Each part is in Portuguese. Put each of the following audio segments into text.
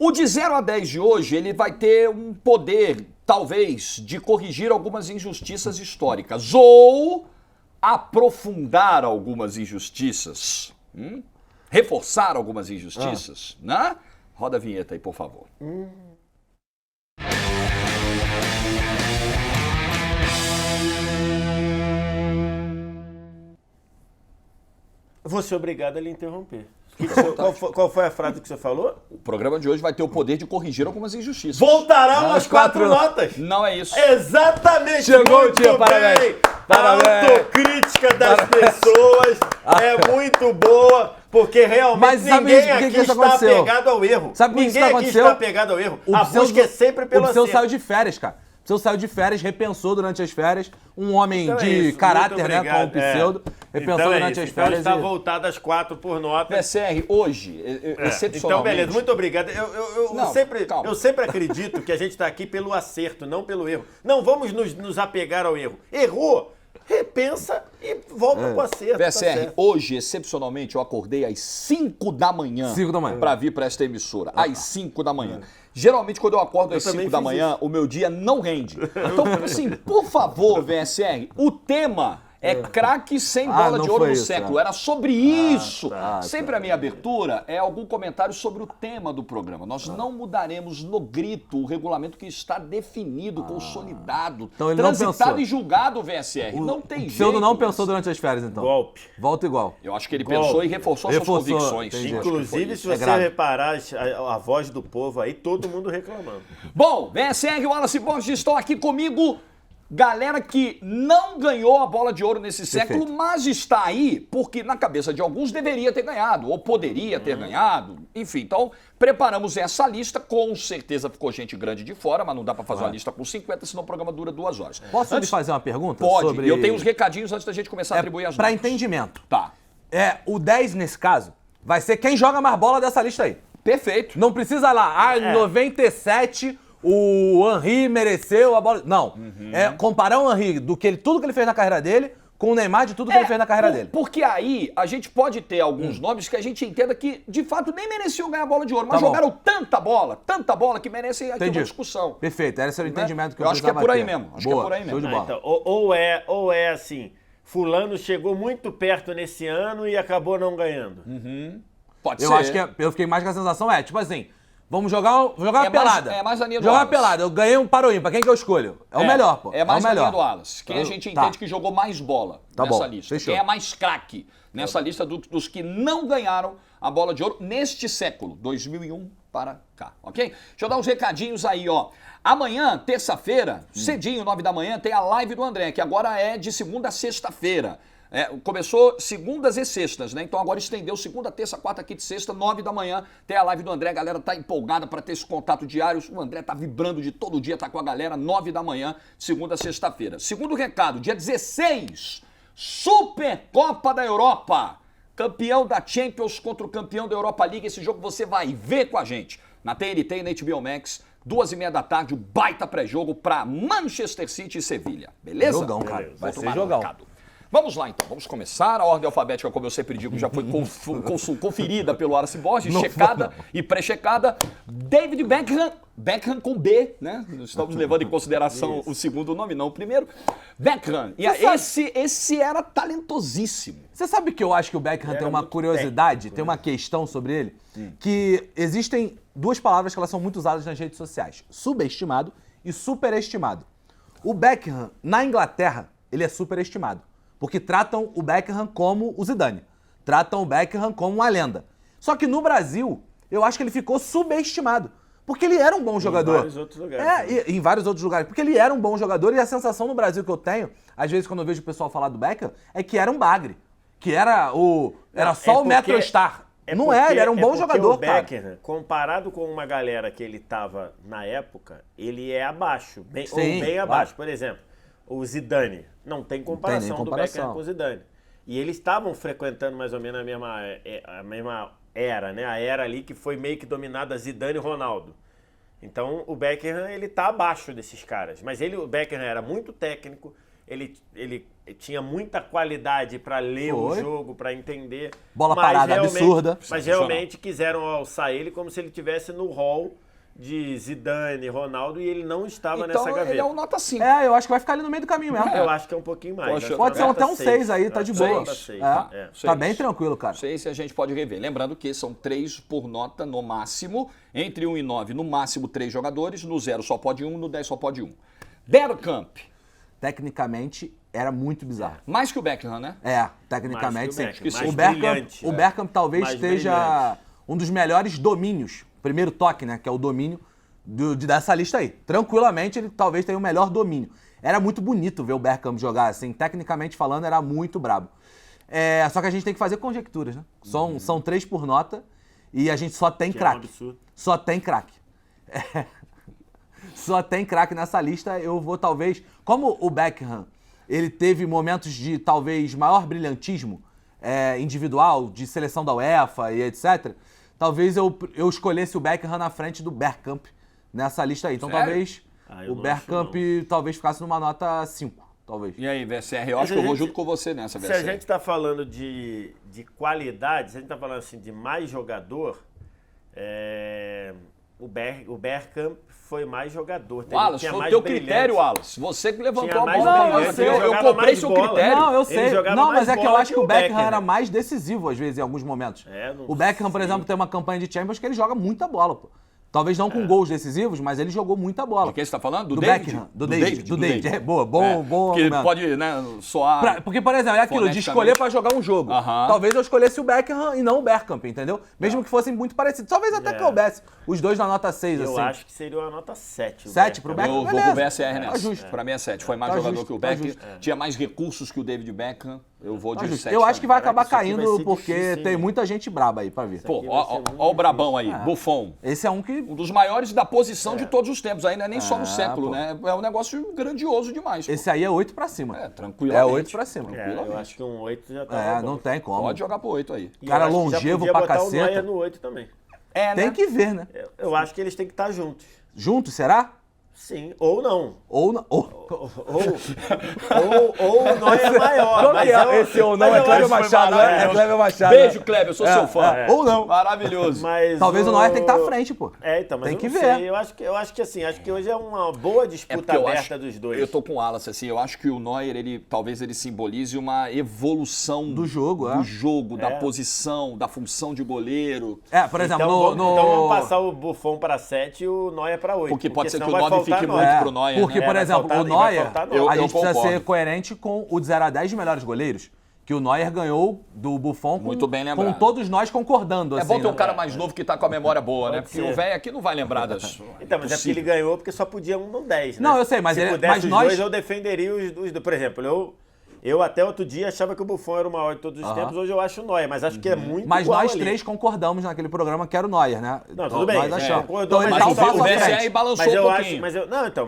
O de 0 a 10 de hoje, ele vai ter um poder, talvez, de corrigir algumas injustiças históricas ou aprofundar algumas injustiças, reforçar algumas injustiças, né? Roda a vinheta aí, por favor. Vou ser obrigado a lhe interromper. Qual foi a frase que você falou? O programa de hoje vai ter o poder de corrigir algumas injustiças. Voltarão as 4 notas? Não é isso. Exatamente! Chegou o dia, bem. parabéns! A autocrítica das pessoas é muito boa, porque realmente Mas sabe ninguém por que aqui que isso está aconteceu? apegado ao erro. Sabe por que isso Ninguém aqui aconteceu? está apegado ao erro. A busca é sempre pelo O Psyu acerto. saiu de férias, cara. O Psyu saiu de férias, repensou durante as férias. Um homem Então é de isso, caráter, muito né, como o obrigado. Pseudo. Repensou Então é durante isso. as Então férias. está voltado às 4 por nota. PSR, hoje, excepcionalmente... Então, beleza, muito obrigado. Não, calma. Eu sempre acredito que a gente está aqui pelo acerto, não pelo erro. Não vamos nos apegar ao erro. Errou, repensa e volta pro acerto. tá PSR, certo. hoje, excepcionalmente, eu acordei às 5 da manhã. 5 da manhã. Pra vir pra esta emissora. Às 5 da manhã. Geralmente, quando eu acordo às também 5 da fiz manhã, o meu dia não rende. Então, assim, por favor, VSR, o tema é craque sem bola não de ouro foi no isso, século. Era sobre isso. tá. Sempre a minha abertura é algum comentário sobre o tema do programa. Nós não mudaremos no grito o regulamento que está definido, consolidado, Então ele não transitado pensou. e julgado, VSR. Não tem O jeito. Pseudo não pensou durante as férias, então. Golpe. Volta igual. Eu acho que ele Golpe. pensou e reforçou suas Reforçou, convicções. entendi. Eu acho que foi Inclusive, isso. se você grave. reparar a voz do povo aí, todo mundo reclamando. Bom, VSR e Wallace Borges estão aqui comigo. Galera que não ganhou a bola de ouro nesse século, mas está aí porque na cabeça de alguns deveria ter ganhado, ou poderia ter ganhado. Enfim, então preparamos essa lista. Com certeza ficou gente grande de fora, mas não dá para fazer uma lista com 50, senão o programa dura 2 horas. Posso lhe fazer uma pergunta? Pode, sobre... eu tenho uns recadinhos antes da gente começar a atribuir as Pra notas. entendimento. Tá, O 10, nesse caso, vai ser quem joga mais bola dessa lista aí. perfeito. Não precisa lá, 97, o Henry mereceu a bola. Não. Comparar o Henry tudo que ele fez na carreira dele com o Neymar de tudo que ele fez na carreira dele. Porque aí a gente pode ter alguns nomes que a gente entenda que de fato nem mereciam ganhar a bola de ouro, mas Tá bom. jogaram tanta bola que merecem aqui uma discussão. Perfeito, esse era o entendimento que eu Eu acho que é precisava por aí ter. mesmo, acho que é Boa, por aí mesmo. show de bola. Então, ou é assim, fulano chegou muito perto nesse ano e acabou não ganhando. Pode Eu ser. acho que eu fiquei mais com a sensação, tipo assim, vamos jogar uma mais- pelada. é mais a linha do Jogar uma Wallace. pelada, eu ganhei um para o ímpar, quem que eu escolho? É o melhor, pô. É mais o a melhor. linha do Wallace. Quem a gente Tá. entende que jogou mais bola Tá nessa bom, lista. fechou. Quem é mais craque nessa lista dos que não ganharam a bola de ouro neste século, 2001 para cá, ok? Deixa eu dar uns recadinhos aí, ó. Amanhã, terça-feira, cedinho, 9 da manhã, tem a live do André, que agora é de segunda a sexta-feira. Começou segundas e sextas, né? Então agora estendeu segunda, terça, quarta, quinta e sexta, 9 da manhã, tem a live do André. A galera tá empolgada para ter esse contato diário. O André tá vibrando de todo dia, tá com a galera, 9 da manhã, segunda a sexta-feira. Segundo recado, dia 16, Supercopa da Europa. Campeão da Champions contra o campeão da Europa League. Esse jogo você vai ver com a gente na TNT e na HBO Max. 2h30 da tarde, o baita pré-jogo para Manchester City e Sevilha. Beleza? Jogão, cara. Beleza. Vai Outro ser mais jogão. marcado. Vamos lá então, vamos começar. A ordem alfabética, como eu sempre digo, já foi conferida pelo Wallace Borges, checada e pré-checada. David Beckham com B, né? Estamos levando em consideração o segundo nome, não o primeiro. Beckham. E esse era talentosíssimo. Você sabe que eu acho que o Beckham tem uma muito curiosidade, tem uma questão sobre ele, que existem duas palavras que elas são muito usadas nas redes sociais: subestimado e superestimado. O Beckham, na Inglaterra, ele é superestimado, porque tratam o Beckham como o Zidane, tratam o Beckham como uma lenda. Só que no Brasil, eu acho que ele ficou subestimado, porque ele era um bom jogador. Em vários outros lugares. Em vários outros lugares, porque ele era um bom jogador e a sensação no Brasil que eu tenho, às vezes quando eu vejo o pessoal falar do Beckham, é que era um bagre, que era só o Metrostar. Não é, ele era um bom jogador, o cara. Beckham, comparado com uma galera que ele tava na época, ele é abaixo, Sim, bem claro. abaixo. Por exemplo, o Zidane, não tem comparação, nem do comparação. Beckham com o Zidane. E eles estavam frequentando mais ou menos a mesma era, né? A era ali que foi meio que dominada Zidane e Ronaldo. Então o Beckham, ele tá abaixo desses caras. Mas o Beckham era muito técnico, ele tinha muita qualidade para ler o jogo, para entender. Bola parada absurda. Mas realmente quiseram alçar ele como se ele estivesse no hall de Zidane, Ronaldo, e ele não estava nessa gaveta. Ele é um nota 5. Eu acho que vai ficar ali no meio do caminho mesmo. Eu acho que é um pouquinho mais. Poxa, Pode ser até um 6 aí, tá de boa. Seis. Tá bem tranquilo, cara. 6 a gente pode rever. Lembrando que são 3 por nota no máximo, entre 1 e 9, no máximo 3 jogadores, no 0 só pode 1, no 10 só pode 1. Bergkamp. Tecnicamente, era muito bizarro. Mais que o Beckham, né? Tecnicamente, sim. Mais O Bergkamp talvez mais esteja brilhante. um dos melhores domínios. Primeiro toque, né? Que é o domínio dessa lista aí. Tranquilamente, ele talvez tenha o melhor domínio. Era muito bonito ver o Bergkamp jogar assim. Tecnicamente falando, era muito brabo. Só que a gente tem que fazer conjecturas, né? São 3 por nota e a gente só tem craque. absurdo. Só tem craque. Só tem craque nessa lista. Eu vou talvez... Como o Beckham, ele teve momentos de talvez maior brilhantismo individual, de seleção da UEFA e etc., talvez eu escolhesse o Beckham na frente do Bergkamp nessa lista aí. Então Sério? talvez eu o não Bergkamp acho, talvez ficasse numa nota 5, talvez. E aí, VCR, eu acho que eu vou junto com você nessa, Se VCR. a gente está falando de qualidade, se a gente está falando assim de mais jogador, o Bergkamp foi mais jogador. Wallace, tinha foi o mais teu brilhante. critério, Wallace. Você que levantou Tinha a mais bola. brilhante, Eu jogava comprei mais seu bola. critério. Não, eu Ele sei. jogava Não, mas mais é que eu bola acho que que o o Beckham Beckham. era mais decisivo, às vezes, em alguns momentos. Não O Beckham, por sei. exemplo, tem uma campanha de Champions que ele joga muita bola, pô. Talvez não com gols decisivos, mas ele jogou muita bola. De quem você tá falando? Do Do David? Beckham. Do David. Boa, bom Porque argumento. pode, né, soar... Porque, por exemplo, é aquilo de escolher pra jogar um jogo. Aham. Talvez eu escolhesse o Beckham e não o Bergkamp, entendeu? Mesmo que fossem muito parecidos. Talvez até coubesse os dois na nota 6, Eu assim. acho que seria uma nota 7. 7 pro Beckham? Eu vou Beleza. com o BSR Tá nessa. justo. Pra mim é 7. Foi mais Tá jogador justo, que o tá Beckham. justo. Tinha mais recursos que o David Beckham. Eu vou de 7. Eu acho que vai acabar Caraca, isso aqui vai caindo ser porque difícil, hein, tem velho? muita gente braba aí pra ver. Pô, aqui vai ser ó muito o Brabão aí, Buffon. Esse é um que... Um dos maiores da posição de todos os tempos. Aí não é nem só no século, pô. né? É um negócio grandioso demais. Pô. Esse aí é 8 pra cima. Tranquilamente. É 8 pra cima. Eu acho que um 8 já tá. Não tem como. Pode jogar pro 8 aí. E eu Cara acho que já longevo podia pra botar caceta. o Neuer no 8 também. Tem que ver, né? Eu acho que eles têm que estar juntos. Junto, será? Sim, ou não. Ou não. Ou o Neuer é maior. Mas Esse ou não mas é eu Cléber acho que foi Machado, né? É maravilhoso. Cléber Machado. Beijo, Kleber. Eu sou seu fã. Ou não. Maravilhoso. Mas Talvez o Neuer tenha que estar à frente, pô. Então, mas Tem eu que não ver. sei. Eu acho que assim, acho que hoje é uma boa disputa eu aberta acho, dos dois. Eu tô com o Wallace, assim, eu acho que o Neuer, talvez ele simbolize uma evolução Do jogo, da posição, da função de goleiro. Por exemplo, Então, no... vamos passar o Buffon para 7 e o Neuer para 8. Porque pode ser senão que o vai 9 faltar fique nove. muito pro Neuer, Porque, né? por vai exemplo, faltar- o e vai Neuer, faltar a nove. gente precisa concordo. ser coerente com o de 0 a 10 de melhores goleiros. Que o Neuer ganhou do Buffon Muito bem lembrado. com todos nós concordando. É assim, bom ter um né? cara mais novo que tá com a memória boa, né? Porque ser. o velho aqui não vai lembrar das... Então, mas é porque ele ganhou porque só podia um no 10, né? Não, eu sei, mas Se ele- pudesse mas os nós- dois, eu defenderia os dois. Por exemplo, eu até outro dia achava que o Buffon era o maior de todos os tempos, hoje eu acho o Neuer, mas acho que é muito Mas igual nós ali. três concordamos naquele programa que era o Neuer, né? Não, tudo bem. Nós achamos. concordou, Então ele mas tá um o VCR passo à VCR frente. balançou Mas um eu pouquinho.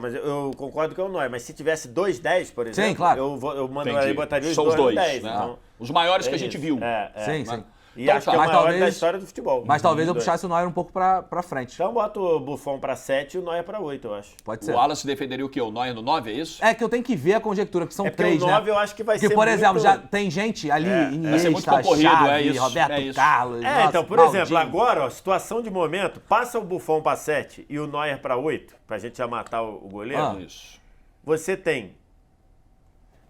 mas eu concordo que é o Neuer, mas se tivesse 2-10, por exemplo, Sim, claro. eu mandaria Entendi. e botaria os São os dois no dois, 10. né? Então, Os maiores que a é gente isso. viu. Sim, sim. E Então acho tá. que é o Mas maior talvez- da história do futebol. Mas talvez eu Os dois. puxasse o Neuer um pouco pra frente. Então bota o Buffon para 7 e o Neuer para 8, eu acho. Pode O ser. Wallace defenderia o quê? O Neuer no 9, é isso? É que eu tenho que ver a conjectura, porque são Porque três, o 9 né? eu acho que vai Porque, ser por exemplo, muito... já tem gente ali, vai ser muito Iniesta, concorrido, Xavi, é isso, Roberto é isso. Carlos. É, nossa, então, por Maldini. exemplo, agora, ó, situação de momento, passa o Buffon para 7 e o Neuer para 8, pra gente já matar o goleiro. Isso. Você tem...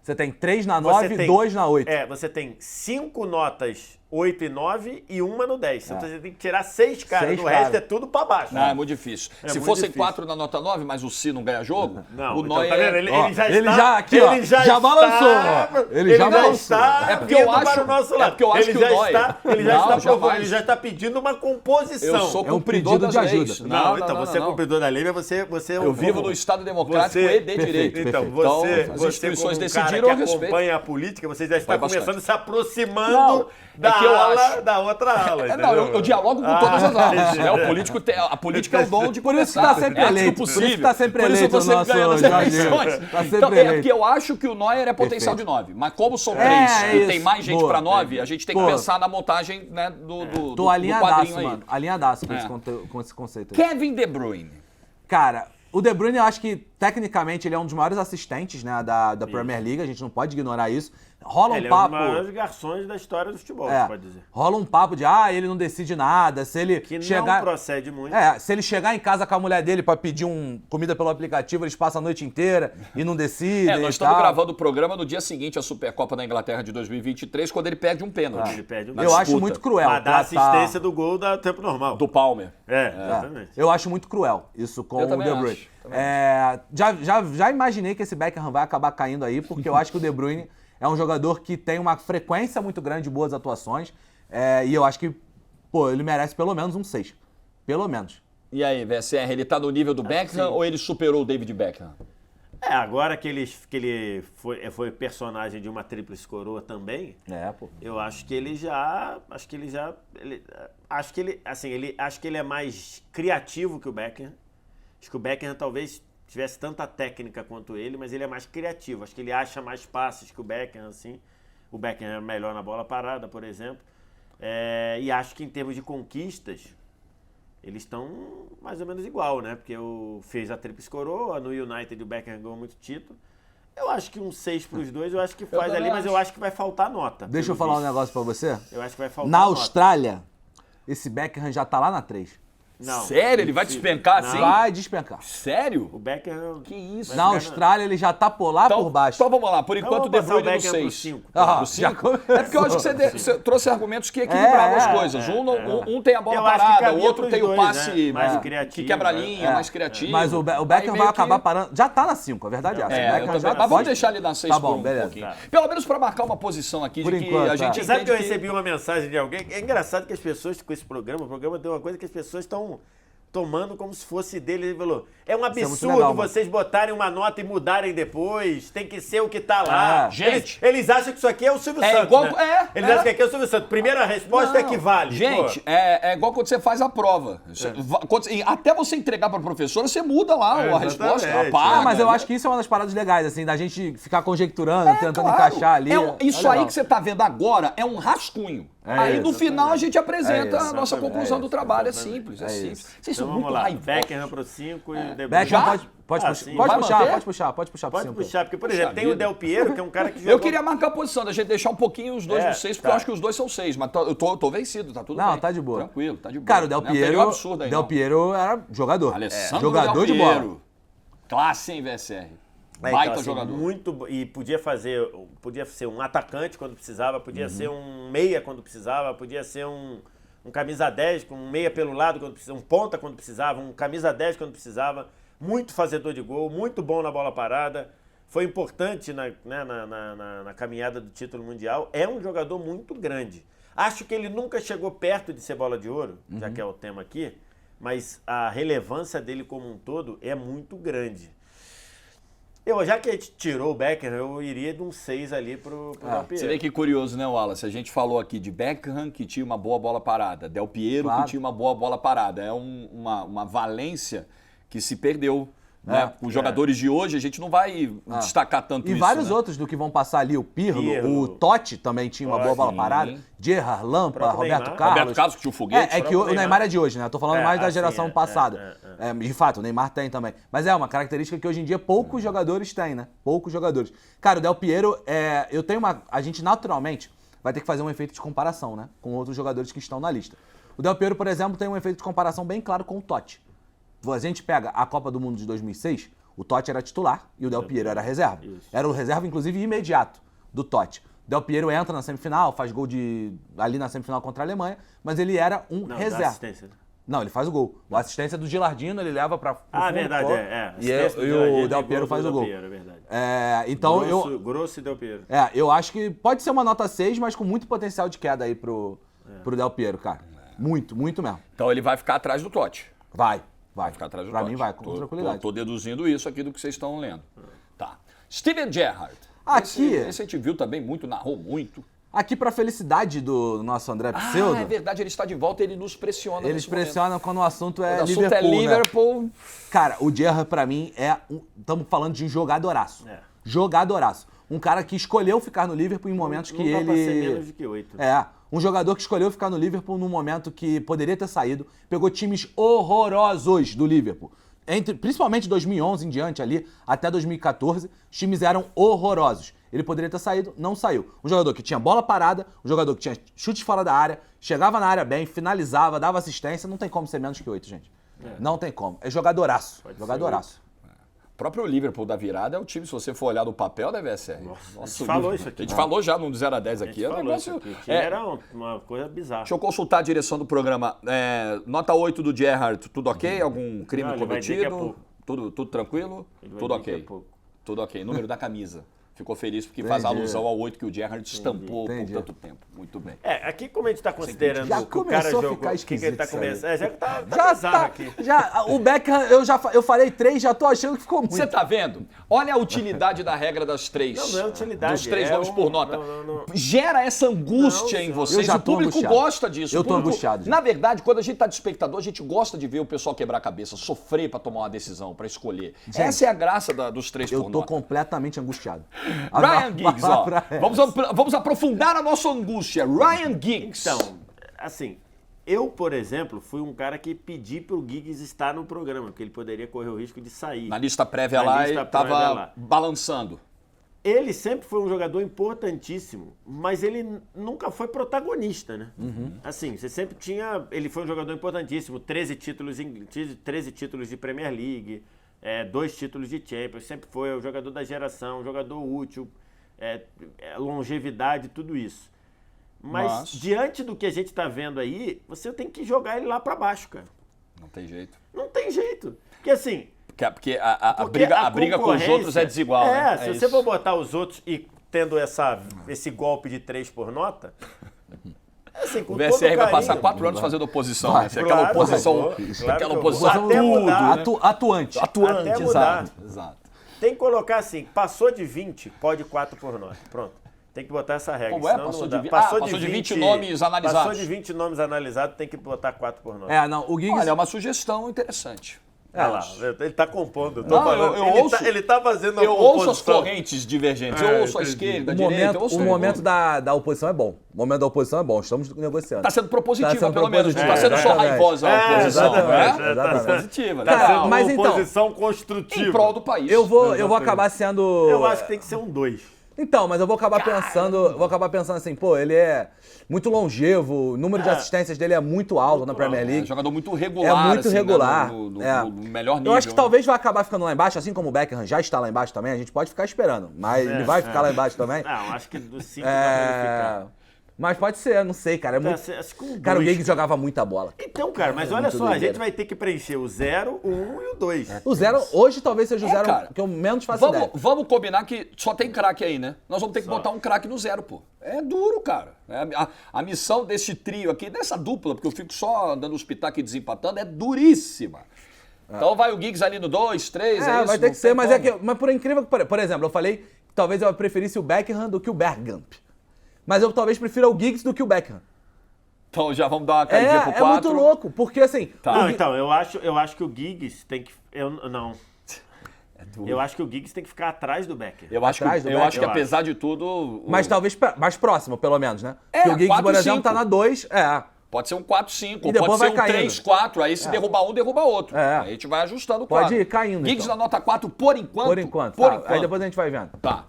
Você tem 3 na Você 9 e tem- 2 na 8. você tem 5 notas 8 e 9 e uma no 10. Então você tem que tirar 6 caras, Seis do resto caras. é tudo para baixo. Não, é muito difícil. Se muito fossem difícil. 4 na nota 9, mas o Si não ganha jogo, Não, o então, Neuer... tá vendo? Ele, Ó, ele já ele está... já aqui, ó, ele já balançou, ó. Ele já balançou. está É porque eu vindo acho- para o nosso é lado. porque eu acho ele que já o Neuer- está, ele já Não, está jamais. provando, ele já está pedindo uma composição. Eu sou É um cumpridor pedido das de ajuda. leis. Não, então você é cumpridor da lei, mas você é Eu vivo no Estado democrático e de Perfeito, direito. perfeito. Então, Então, você, as você instituições como um cara decidiram, eu que respeito. acompanha a política, você já está Vai começando bastante. a se aproximando Não, da é que eu ala, acho- da outra ala. Não, eu dialogo com todas as alas. Né? O político a política é o dom de Por isso que conversar. tá sempre É antes do eleito. Por possível. isso que tá sempre Por isso eleito o você nosso ganha nas Jorginho. eleições. Tá sempre Então, é eleito. porque eu acho que o Neuer é potencial de 9. Mas como são É, 3 e tem isso. mais gente Boa. para 9, a gente tem que Pô. pensar na montagem, né, do Tô alinhadaço, quadrinho aí. mano. Alinhadaço com, É. com esse conceito aí. Kevin De Bruyne. Cara, o De Bruyne eu acho que tecnicamente, ele é um dos maiores assistentes, né, da Premier League, a gente não pode ignorar isso. Rola Ele um papo... é um dos maiores garçons da história do futebol, É, você pode dizer. rola um papo de, ele não decide nada, se ele Que chegar... não procede muito. Se ele chegar em casa com a mulher dele pra pedir comida pelo aplicativo, eles passam a noite inteira e não decidem. Nós estamos gravando o programa no dia seguinte à Supercopa da Inglaterra de 2023, quando ele perde um pênalti. Ele perde um Eu pênalti. acho muito cruel. Mas dá tratar- assistência do gol da tempo normal. Do Palmer. Exatamente. Eu acho muito cruel isso com Eu o também De Bruyne. acho, também Já imaginei que esse Beckham vai acabar caindo aí, porque eu acho que o De Bruyne é um jogador que tem uma frequência muito grande de boas atuações. E eu acho que, ele merece pelo menos um 6. Pelo menos. E aí, VSR, ele tá no nível do Beckham ou ele superou o David Beckham? Agora que ele foi personagem de uma tríplice coroa também, eu acho que ele acho que ele é mais criativo que o Beckham. Acho que o Beckham talvez tivesse tanta técnica quanto ele, mas ele é mais criativo. Acho que ele acha mais passes que o Beckham, assim. O Beckham é melhor na bola parada, por exemplo. E acho que em termos de conquistas, eles estão mais ou menos igual, né? Porque fez a tríplice coroa, no United o Beckham ganhou muito título. Eu acho que um 6 para os dois, eu acho que faz ali, mas eu acho que vai faltar nota. Deixa eu falar um negócio pra você. Eu acho que vai faltar Na nota. Austrália, esse Beckham já tá lá na 3. Não. Sério? Ele vai despencar assim? Vai despencar. Sério? O Beckham... Que isso? Na Austrália, ele já tá lá por baixo. Então vamos lá, por enquanto o De Bruyne no 6. Ah, Do já 5? começou. É porque eu acho que você trouxe argumentos que equilibravam as coisas. Um tem a bola Eu acho que parada, o cabia outro pros tem o dois, passe né? Mais que criativo, quebra a né? linha, mais criativo. Mas o Aí Beckham meio vai que- acabar parando. Já tá na 5, a verdade é essa. O eu Beckham também. já Mas vamos deixar ele na 6 Tá por bom, um beleza. pouquinho. Pelo menos para marcar uma posição aqui Por de que enquanto, a gente Você sabe que eu entende recebi uma mensagem de alguém? É engraçado que as pessoas, com esse programa, o programa tem uma coisa que as pessoas estão tomando como se fosse dele. Ele falou, é um muito absurdo legal, mano. vocês botarem uma nota e mudarem depois. Tem que ser o que tá lá. Gente. Eles acham que isso aqui é o Silvio É Santos, igual- né? Eles acham que aqui é o Silvio Santos. Primeira resposta é que vale. Gente, Pô. é igual quando você faz a prova. Até você entregar para a professora, você muda lá a resposta. exatamente. Apaga, Mas eu né? acho que isso é uma das paradas legais, assim, da gente ficar conjecturando, tentando Claro. encaixar ali. Isso É aí legal. que você está vendo agora é um rascunho. Aí no final a gente apresenta a nossa conclusão do trabalho. É simples, é simples. Vocês são Então muito vamos lá. raivosos. Beckham pro 5 e De Bruyne. Beckham Já? pode Ah, puxar, sim. pode Vai puxar, manter? pode puxar pro Pode 5. puxar, porque, por exemplo, Puxa tem o vida. Del Piero, que é um cara que jogou... Eu queria marcar a posição, da gente deixar um pouquinho os dois no 6, porque tá. eu acho que os dois são 6, mas eu tô vencido, tá tudo bem. Não, tá de boa. Tranquilo, tá de boa. Cara, o Del Não tem Piero, nenhum absurdo aí, Del não. Piero era jogador. Alessandro Jogador Del de bola. Piero. Classe, hein, VSR? Então, Baita assim, jogador. E podia ser um atacante quando precisava, podia ser um meia quando precisava, podia ser um camisa 10, com um meia pelo lado quando precisava, um ponta quando precisava, um camisa 10 quando precisava, muito fazedor de gol, muito bom na bola parada, foi importante na caminhada do título mundial, é um jogador muito grande. Acho que ele nunca chegou perto de ser bola de ouro, já que é o tema aqui, mas a relevância dele como um todo é muito grande. Já que a gente tirou o Beckham, eu iria de um 6 ali pro Del Piero. Você vê que curioso, né, Wallace? A gente falou aqui de Beckham, que tinha uma boa bola parada, Del Piero, Claro. que tinha uma boa bola parada. É uma valência que se perdeu. Né? Os jogadores de hoje, a gente não vai destacar tanto E isso. vários né? outros do que vão passar ali, o Pirlo, Pirlo. o Totti também tinha uma boa bola sim. parada, Gerrard, Lampa, próprio Roberto Neymar. Carlos. Roberto Carlos, que tinha o foguete. É que o Neymar é de hoje, né? Eu tô falando mais da assim, geração passada. De fato, o Neymar tem também. Mas é uma característica que hoje em dia poucos jogadores têm, né? Poucos jogadores. Cara, o Del Piero, a gente naturalmente vai ter que fazer um efeito de comparação, né? Com outros jogadores que estão na lista. O Del Piero, por exemplo, tem um efeito de comparação bem claro com o Totti. A gente pega a Copa do Mundo de 2006, o Totti era titular e o Del Piero era reserva. Isso. Era o reserva, inclusive, imediato do Totti. O Del Piero entra na semifinal, faz gol ali na semifinal contra a Alemanha, mas ele era um Não, reserva. dá assistência. Não, ele faz o gol. A assistência do Gilardino, ele leva pra pro fundo do Verdade, gol, Assistência do E Gilardino o Del Piero do faz o gol. Piero, é verdade. Então, Grosso e Del Piero. eu acho que pode ser uma nota 6, mas com muito potencial de queda aí pro Del Piero, cara. Muito, muito mesmo. Então ele vai ficar atrás do Totti. Vai Ficar atrás do Pra Totti. mim vai, com tranquilidade. Tô deduzindo isso aqui do que vocês estão lendo. Tá. Steven Gerrard. Aqui- Esse a gente viu também muito, narrou muito. Aqui, pra felicidade do nosso André Pseudo, É verdade, ele está de volta e ele nos pressiona. eles nesse momento. pressionam quando o assunto é O assunto Liverpool, é né? Liverpool. Cara, o Gerrard pra mim estamos falando de um jogadoraço. É. Jogadoraço. Um cara que escolheu ficar no Liverpool em momentos que Não dá ele... pra ser menos de que 8. Um jogador que escolheu ficar no Liverpool num momento que poderia ter saído, pegou times horrorosos do Liverpool. principalmente 2011 em diante ali, até 2014, os times eram horrorosos. Ele poderia ter saído, não saiu. Um jogador que tinha bola parada, um jogador que tinha chute fora da área, chegava na área bem, finalizava, dava assistência, não tem como ser menos que 8, gente. Não tem como. É jogadoraço. Jogadoraço. O próprio Liverpool da virada é o time, se você for olhar do papel, deve ser. Nossa, a gente falou isso aqui. A gente falou já no 0 a 10 aqui. A gente falou isso aqui. O time era uma coisa bizarra. Deixa eu consultar a direção do programa. Nota 8 do Gerrard, tudo ok? Algum crime Não, ele vai dizer que é cometido? pouco. Tudo tranquilo? Ele vai Tudo dizer que é ok. pouco. Tudo ok. Número da camisa. Ficou feliz porque faz alusão ao 8 que o Gerrard estampou por tanto tempo. Muito bem. Aqui como a gente tá considerando Já que o cara começou a jogou, ficar o que ele tá esquisito isso aí. começando. Já tá Já bizarro tá, aqui. o Beckham, eu falei 3, já tô achando que ficou muito. Você tá vendo? Olha a utilidade da regra das 3. Não é utilidade. Dos 3 é nomes por nota. Não. Gera essa angústia Não, em eu vocês. já O tô público angustiado. gosta disso. Eu O tô público- angustiado já. Na verdade, quando a gente tá de espectador, a gente gosta de ver o pessoal quebrar a cabeça, sofrer pra tomar uma decisão, pra escolher. Essa é a graça dos 3 por Eu tô nota. completamente angustiado. Ryan Giggs, ó. Palavra é Vamos aprofundar a nossa angústia. Ryan Giggs. Então, assim, eu, por exemplo, fui um cara que pedi pro Giggs estar no programa, porque ele poderia correr o risco de sair. Na lista prévia Na lá, lista ele prévia tava lá. balançando. Ele sempre foi um jogador importantíssimo, mas ele nunca foi protagonista, né? Assim, você sempre tinha... Ele foi um jogador importantíssimo, 13 títulos de Premier League, 2 títulos de Champions, sempre foi o jogador da geração, um jogador útil, longevidade, tudo isso. Mas diante do que a gente tá vendo aí, você tem que jogar ele lá pra baixo, cara. Não tem jeito. Não tem jeito. Porque assim... Porque a briga com os outros é desigual, né? Se você for botar os outros e tendo esse golpe de 3 por nota, assim, com O todo VSR vai carinho, passar 4 anos fazendo oposição, Vai, né? Aquela claro, oposição, eu vou, claro aquela que eu oposição vou. Até tudo, mudar. né? Atuante. Atuante, Até mudar. exato. tem que colocar assim, passou de 20, pode 4 por nota. Pronto. Tem que botar essa regra. Como é? senão Passou não de dá. vi- passou de 20 nomes analisados. Passou de 20 nomes analisados, tem que botar 4 por nota. Não, o Giggs... Olha, é uma sugestão interessante. Olha lá, ele tá compondo. Eu tô Não, falando. eu ele, ouço- ele tá fazendo a Eu ouço as oposição. correntes divergentes, eu ouço a esquerda, a O direita, eu ouço momento, o momento da oposição é bom. O momento da oposição é bom. Estamos negociando. Tá sendo propositiva, Tá sendo pelo menos. Não tá propositiva, sendo só exatamente. raivosa a oposição, exatamente, né? exatamente. Propositiva, Cara, legal. mas então, oposição construtiva. Em prol do país. Eu vou acabar sendo... Eu acho que tem que ser um 2. Então, mas eu vou acabar pensando assim, pô, ele é muito longevo, o número de assistências dele é muito alto na Premier É um League. jogador muito regular. É muito assim, né, regular. no É. melhor nível. Eu acho que né? talvez vai acabar ficando lá embaixo, assim como o Beckham já está lá embaixo também, a gente pode ficar esperando, mas ele vai ficar lá embaixo também. Não, acho que do 5 dá pra ele ficar. Mas pode ser, não sei, cara. É muito... Acho que um Cara, o 2. Giggs jogava muita bola. Então, cara, mas olha muito só, a doideira. gente vai ter que preencher o 0, o 1 e o 2. O zero, hoje talvez seja o zero cara. que eu menos faço ideia. Vamos combinar que só tem craque aí, né? Nós vamos ter que botar um craque no 0, pô. É duro, cara. A missão desse trio aqui, dessa dupla, porque eu fico só dando os pitacos e desempatando, é duríssima. Então vai o Giggs ali no 2, 3, é isso? Vai ter não que ser, tem mas como. mas por incrível que por exemplo, eu falei que talvez eu preferisse o Beckham do que o Bergkamp. Mas eu talvez prefira o Giggs do que o Beckham. Então já vamos dar uma caidinha pro 4. É muito louco, porque assim... Tá. Não, o Gui- então, eu acho que o Giggs tem que... Não. Eu acho que o Giggs tem que ficar atrás do Becker. Eu acho Atrás do que, Beckham. apesar de tudo... Mas talvez mais próximo, pelo menos, né? É, Porque o Giggs, 4, por exemplo, 5. tá na 2. Pode ser um 4-5, E depois pode vai ser um caindo. 3-4, aí se derrubar um, derruba outro. É. Aí a gente vai ajustando o Pode quadro. ir caindo, Giggs então. na nota 4 por enquanto. Por enquanto. Por tá. enquanto. Aí depois a gente vai vendo. Tá.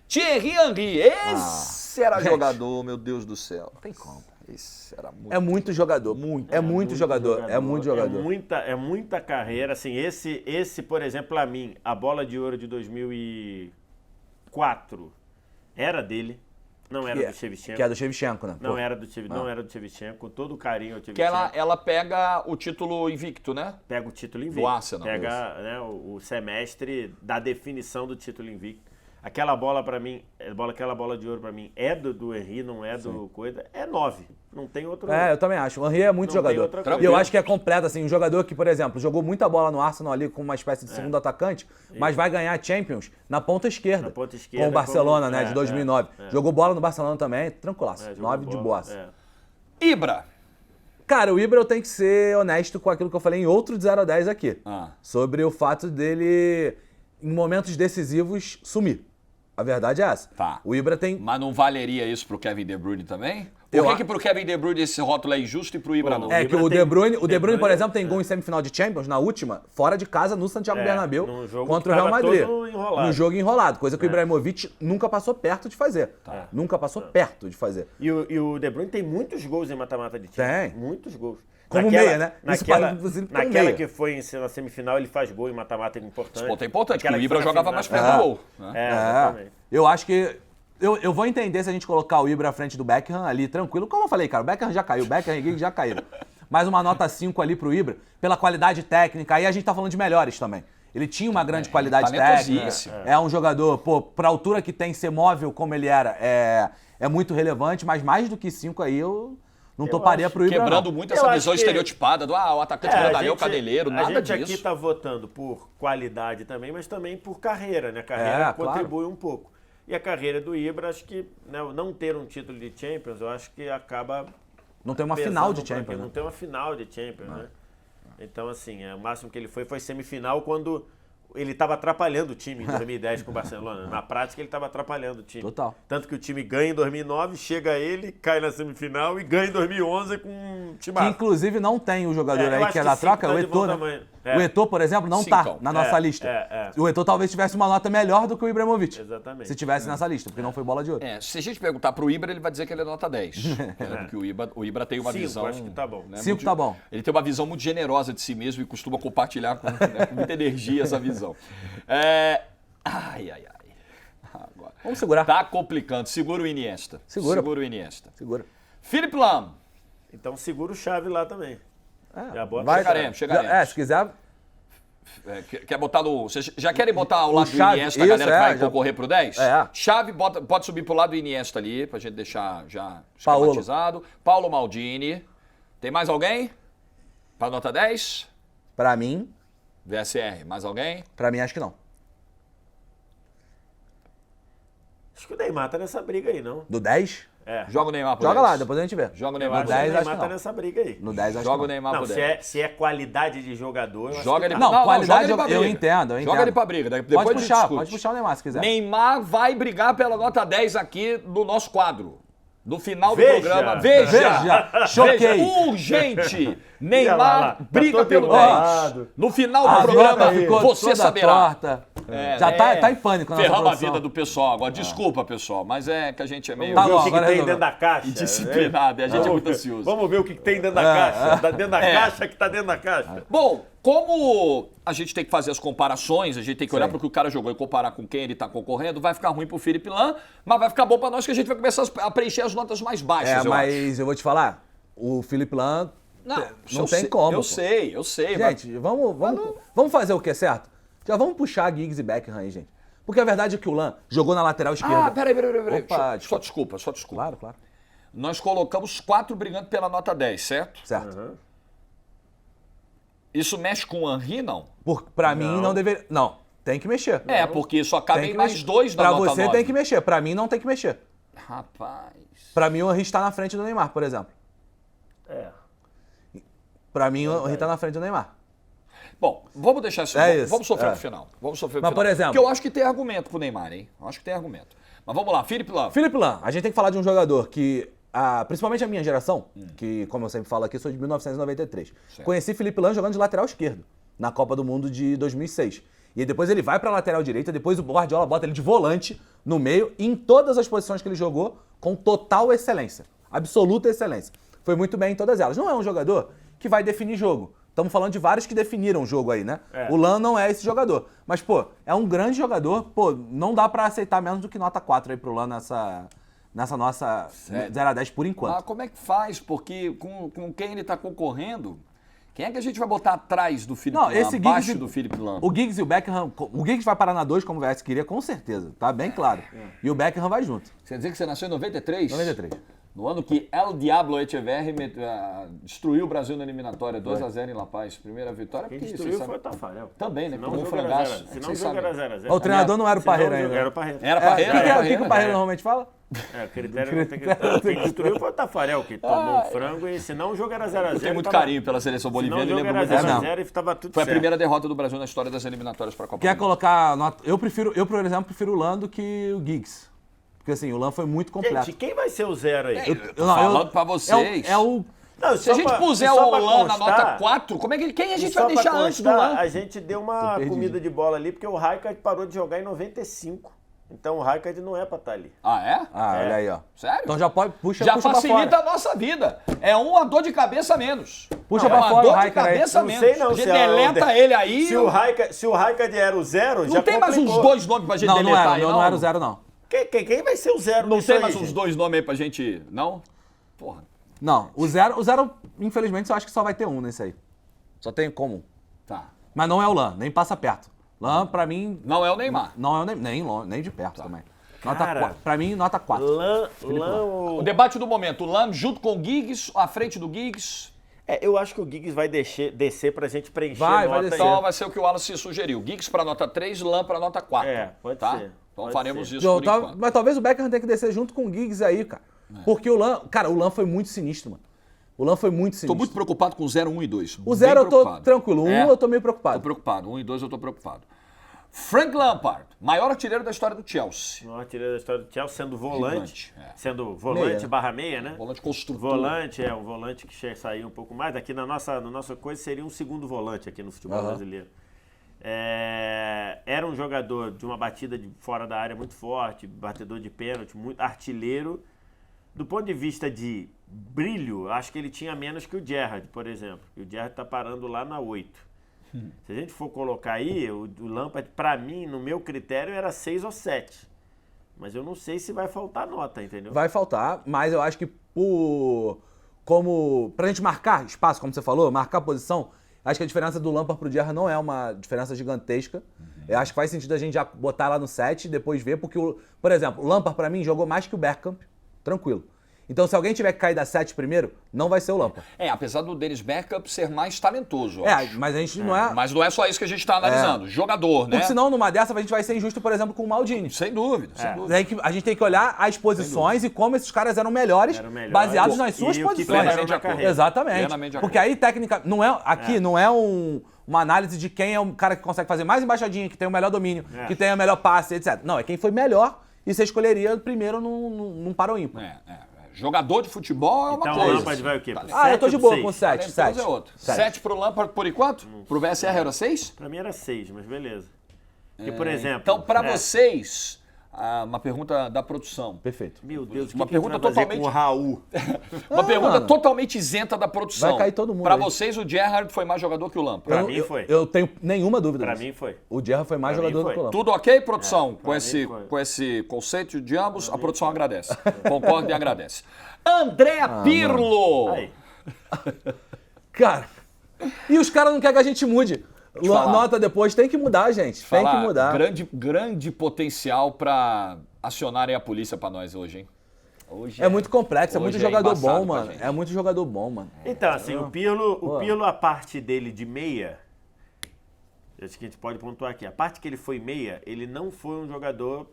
Thierry Henry, esse era jogador, meu Deus do céu. Não tem como. Esse era muito... É muito jogador. É muito jogador. É muito jogador. É muita carreira. Assim, esse, por exemplo, pra mim, a bola de ouro de 2004 era dele. Não era do Shevchenko. Que é do Shevchenko, né? Não Pô. era do Shevchenko, com todo o carinho ao Que Shevchenko. ela pega o título invicto, né? Pega o título invicto. Do Arsenal, Pega, né, o semestre da definição do título invicto. Aquela bola pra mim, aquela bola de ouro pra mim é do Henry, não é do Coisa. É 9. Não tem outro. Eu também acho. O Henry é muito Não tem jogador. outra coisa. E eu acho que é completo, assim, um jogador que, por exemplo, jogou muita bola no Arsenal ali com uma espécie de segundo atacante, mas vai ganhar Champions na ponta esquerda. Na ponta esquerda, Com o Barcelona, como- né, de 2009. Jogou bola no Barcelona também, tranquilaço. Jogou 9 de bola, boa. Ibra. Cara, o Ibra eu tenho que ser honesto com aquilo que eu falei em outro de 0 a 10 aqui. Sobre o fato dele, em momentos decisivos, sumir. A verdade é essa. Tá. O Ibra tem... Mas não valeria isso pro Kevin De Bruyne também? Por que que pro Kevin De Bruyne esse rótulo é injusto e pro Ibra não? É que o De Bruyne, por exemplo, tem gol em semifinal de Champions, na última, fora de casa, no Santiago Bernabéu, num jogo contra o que Real tava Madrid. todo enrolado. No jogo enrolado, coisa que o Ibrahimovic nunca passou perto de fazer. Nunca passou perto de fazer. E o De Bruyne tem muitos gols em mata-mata de time. Tem. Muitos gols. Como meia, né? Isso Naquela, pode, inclusive, como naquela meia. que foi na semifinal, ele faz gol em mata-mata importante. Esse ponto é importante, porque Aquela o que Ibra foi na jogava mais final. perto do gol. Né? Exatamente. Eu acho que... Eu vou entender se a gente colocar o Ibra à frente do Beckham ali, tranquilo. Como eu falei, cara, o Beckham já caiu, o Beckham e o Giggs já caíram. Mais uma nota 5 ali pro Ibra, pela qualidade técnica. Aí a gente tá falando de melhores também. Ele tinha uma grande qualidade técnica. talentosíssimo. É um jogador, pô, pra altura que tem, ser móvel como ele era, é muito relevante. Mas mais do que 5 aí, eu não toparia pro Ibra, Quebrando não. muito Eu essa acho visão que- estereotipada do o atacante grandalhão, o cadeleiro, a nada gente disso. aqui tá votando por qualidade também, mas também por carreira, né? A carreira claro. contribui um pouco. E a carreira do Ibra, acho que né, não ter um título de Champions, eu acho que acaba Não tem uma pesando final de um pouquinho. Champions, né? Não tem uma final de Champions, né? Então, assim, o máximo que ele foi semifinal quando ele estava atrapalhando o time em 2010 com o Barcelona. Na prática, ele estava atrapalhando o time. Total. Tanto que o time ganha em 2009, chega ele, cai na semifinal e ganha em 2011 com um time Que inclusive não tem o jogador eu aí acho que é que da cinco troca, tá o de bom Eto'o, né? tamanho. O Eto'o, por exemplo, não tá Cincão. na nossa lista. O Eto'o talvez tivesse uma nota melhor do que o Ibrahimovic. Exatamente. Se tivesse nessa lista, porque não foi bola de ouro. Se a gente perguntar pro Ibra, ele vai dizer que ele é nota 10. Porque o Ibra tem uma Cinco, visão... acho que tá bom. né, 5 muito- tá bom. Ele tem uma visão muito generosa de si mesmo e costuma compartilhar com, com muita energia essa visão. Ai. Agora. Vamos segurar. Tá complicando. Segura o Iniesta. Segura. Segura o Iniesta. Segura. Felipe Lam. Então segura o chave lá também. Já bota Vai, Chegaremos, chegaremos. se quiser, Quer botar no... Vocês já querem botar ao lado do Xavi, Iniesta, a isso, galera que vai já- concorrer pro 10? É. Chave, pode subir pro lado do Iniesta ali, pra gente deixar já Paulo. esquematizado. Paulo Maldini. Tem mais alguém? Pra nota 10? pra mim VSR, mais alguém? acho que não. Acho que o Neymar tá nessa briga aí, não? Do 10, É. Joga o Neymar pro joga 10. lá, depois a gente vê. Joga o Eu Neymar acho pro que 10 o 10. acho Neymar que tá não. nessa briga aí. No 10 acho Joga o que não. Neymar Não, pro se 10. se é qualidade de jogador, eu acho Joga que ele tá. Não, Não, qualidade joga ele pra eu briga. entendo. Joga ele pra briga. Depois Pode a gente puxar, discute. pode puxar o Neymar se quiser. Neymar vai brigar pela nota 10 aqui no nosso quadro. No final do Veja. programa. Veja! Choquei. Veja. Urgente! Olha Neymar lá, tá briga todo pelo enrolado. 10. No final A do programa, nota ficou você toda saberá. torta. Já tá em pânico na nossa Ferramos a produção. vida do pessoal agora. Desculpa, pessoal, mas é que a gente é meio Tá Vamos ver bom, o que, agora tem resolveu. dentro da caixa. indisciplinado. E a gente é muito ansioso. Vamos ver o que tem dentro da caixa. Tá dentro da caixa que tá dentro da caixa. Bom, como a gente tem que fazer as comparações, a gente tem que olhar Sim. para o que o cara jogou e comparar com quem ele está concorrendo, vai ficar ruim pro Felipe Lam, mas vai ficar bom para nós que a gente vai começar a preencher as notas mais baixas, eu acho. Mas eu vou te falar, o Felipe Lam não eu tem sei, como. Eu pô. sei, mas... Gente, vamos fazer o que é certo? Já vamos puxar Giggs e Beckham aí, gente. Porque a verdade é que o Lam jogou na lateral esquerda. Peraí. Opa, Só desculpa. Claro, claro. Nós colocamos 4 brigando pela nota 10, certo? Certo. Isso mexe com o Henry, não? Pra mim não deveria... Não, tem que mexer. Porque só Tem cabem que mais mexer. 2 na Pra nota você 9. tem que mexer, pra mim não tem que mexer. Rapaz... Pra mim o Henry está na frente do Neymar, por exemplo. É. Pra mim o Henry tá na frente do Neymar. Bom, vamos deixar isso. É isso, Vamos sofrer é. pro final. Vamos sofrer pro Mas, final. por exemplo- Porque eu acho que tem argumento pro Neymar, hein? Eu acho que tem argumento. Mas vamos lá, Felipe Lam. Felipe Lam, a gente tem que falar de um jogador que, principalmente a minha geração, que, como eu sempre falo aqui, sou de 1993. Conheci Felipe Lam jogando de lateral esquerdo, na Copa do Mundo de 2006. E aí depois ele vai pra lateral direita, depois o Guardiola bota ele de volante no meio, e em todas as posições que ele jogou, com total excelência. Absoluta excelência. Foi muito bem em todas elas. Não é um jogador que vai definir jogo. Estamos falando de vários que definiram o jogo aí, né? O Lam não é esse jogador. Mas, pô, é um grande jogador. Pô, não dá pra aceitar menos do que nota 4 aí pro Lam nessa nossa 0 a 10 por enquanto. Mas como é que faz? Porque com quem ele tá concorrendo, quem é que a gente vai botar atrás do Felipe Não, Lam? esse Abaixo Giggs, do Felipe Lam? o Giggs e o Beckham, o Giggs vai parar na 2 como o VS queria, com certeza, tá bem claro. E o Beckham vai junto. Quer dizer que você nasceu em 93? 93. No ano que El Diablo Echeverri destruiu o Brasil na eliminatória, 2-0 em La Paz. Primeira vitória. Quem porque destruiu vocês foi o sabem- Tafarel. Também, né? Senão Como o um jogo era frangaço. 0 a 0. Senão o Vocês jogo sabem. era 0 a 0. O treinador não era o Senão Parreira jogo ainda. Era o Parreira. Era O Parreira? que, Era que o Parreira? Parreira normalmente fala? É, o critério não tem critério. Quem destruiu foi o Tafarel, que tomou um frango, e senão o jogo era 0 a 0. Eu tenho muito carinho pela seleção Senão boliviana o e jogo lembro era muito 0 dessa. a 0 e estava tudo Foi a certo. primeira derrota do Brasil na história das eliminatórias para a Copa Quer do Mundo. colocar nota... Eu, por exemplo, prefiro o Lam do que o Giggs. Porque assim, o Lan foi muito completo. Gente, quem vai ser o 0 aí? Falando pra vocês. Não, Se a gente puser o Lan na nota 4, como é que quem a gente vai deixar antes do Lan? A gente deu uma comida de bola ali, porque o Rijkaard parou de jogar em 95. Então o Rijkaard não é pra estar ali. Ah, é? Olha aí, ó. Sério? Então já pode, puxa Já pra facilita fora. a nossa vida. É uma dor de cabeça a menos. Puxa É pra uma fora o dor de Rijkaard aí. cabeça a Não menos. sei não, A gente se é deleta ele aí. Se o Rijkaard era o 0, já Não tem mais uns complicou. 2 nomes pra gente Não, não deletar era, aí, não era o 0, não. Quem vai ser o 0 Não nisso tem aí, mais uns gente? 2 nomes aí pra gente... Não? Porra. Não, o zero, infelizmente, eu acho que só vai ter um nesse aí. Só tem como. Tá. Mas não é o Lan, nem passa perto. Lan, pra mim, Não é o Neymar. não é o nem de perto também. Nota Cara, 4. Pra mim, nota 4. Lan, O debate do momento. O Lam junto com o Giggs, à frente do Giggs. eu acho que o Giggs vai descer pra gente preencher Vai a nota descer. aí. Então vai ser o que o Wallace sugeriu. Giggs pra nota 3, Lam pra nota 4. Pode tá? ser. Então Pode faremos ser. isso por Então, enquanto. mas talvez o Beckham tenha que descer junto com o Giggs aí, cara. Porque o Lan, cara, o Lan foi muito sinistro, mano. O Lan foi muito Tô sinistro. muito preocupado com o 0, 1 e 2. O 0 eu tô tranquilo, o 1 É. eu tô meio Tô preocupado. preocupado. 1 e 2 eu tô preocupado. Frank Lampard, maior artilheiro da história do Chelsea. Não tirei da história do Chelsea, sendo volante. Gigante, é. Sendo volante Meia. barra meia, né? Volante construtor. Volante, um volante que saiu um pouco mais. Aqui na nossa coisa seria um segundo volante aqui no futebol brasileiro. Era um jogador de uma batida de fora da área muito forte, batedor de pênalti, muito artilheiro. Do ponto de vista de brilho, acho que ele tinha menos que o Gerrard, por exemplo. E o Gerrard tá parando lá na 8. Se a gente for colocar aí, o Lampard, pra mim, no meu critério, era 6 ou 7. Mas eu não sei se vai faltar nota, entendeu? Vai faltar, mas eu acho que pra gente marcar espaço, como você falou, marcar posição, acho que a diferença do Lampard pro Gerrard não é uma diferença gigantesca. Eu acho que faz sentido a gente já botar lá no 7 e depois ver, porque, por exemplo, o Lampard pra mim jogou mais que o Bergkamp, tranquilo. Então, se alguém tiver que cair da 7 primeiro, não vai ser o Lampard. Apesar do Dennis Bergkamp ser mais talentoso, eu acho. Mas a gente não é... Mas não é só isso que a gente tá analisando. Jogador, né? Porque senão, numa dessa, a gente vai ser injusto, por exemplo, com o Maldini. Sem dúvida, sem dúvida. Daí que a gente tem que olhar as posições e como esses caras eram melhores, baseados nas suas e o que posições. fizeram na carreira. Exatamente. Plenamente de Porque aí, técnica, não é uma análise de quem é o cara que consegue fazer mais embaixadinha, que tem o melhor domínio, que tem o melhor passe, etc. Não, é quem foi melhor e você escolheria primeiro num para o ímpar. Jogador de futebol é uma Então coisa. o Lampard vai o quê? Eu tô de boa com 7. Talentoso é outro. 7 pro Lampard por enquanto? Pro VSR era 6? Pra mim era 6, mas beleza. E, por exemplo... Então, pra vocês, uma pergunta da produção. Perfeito. Meu Deus, o Uma que a gente pergunta vai fazer totalmente- com o Raul? Uma pergunta mano. totalmente isenta da produção. Vai cair todo mundo Pra aí. vocês, o Gerrard foi mais jogador que o Lampard. Pra mim foi. Eu tenho nenhuma dúvida Pra disso. mim foi. O Gerrard foi mais Pra mim jogador do foi. que o Lampard. Tudo ok, produção? pra mim foi. Com esse conceito de ambos, a produção agradece. Concorda e agradece. André Pirlo! Aí. Cara, e os caras não querem que a gente mude. falar. Nota depois, tem que mudar, gente. Tem que Falar, mudar. grande potencial pra acionarem a polícia pra nós hoje, hein? Hoje É muito complexo, é hoje muito é jogador embaçado bom, pra mano. gente. É muito jogador bom, mano. Então, assim, o Pirlo, a parte dele de meia, acho que a gente pode pontuar aqui, a parte que ele foi meia, ele não foi um jogador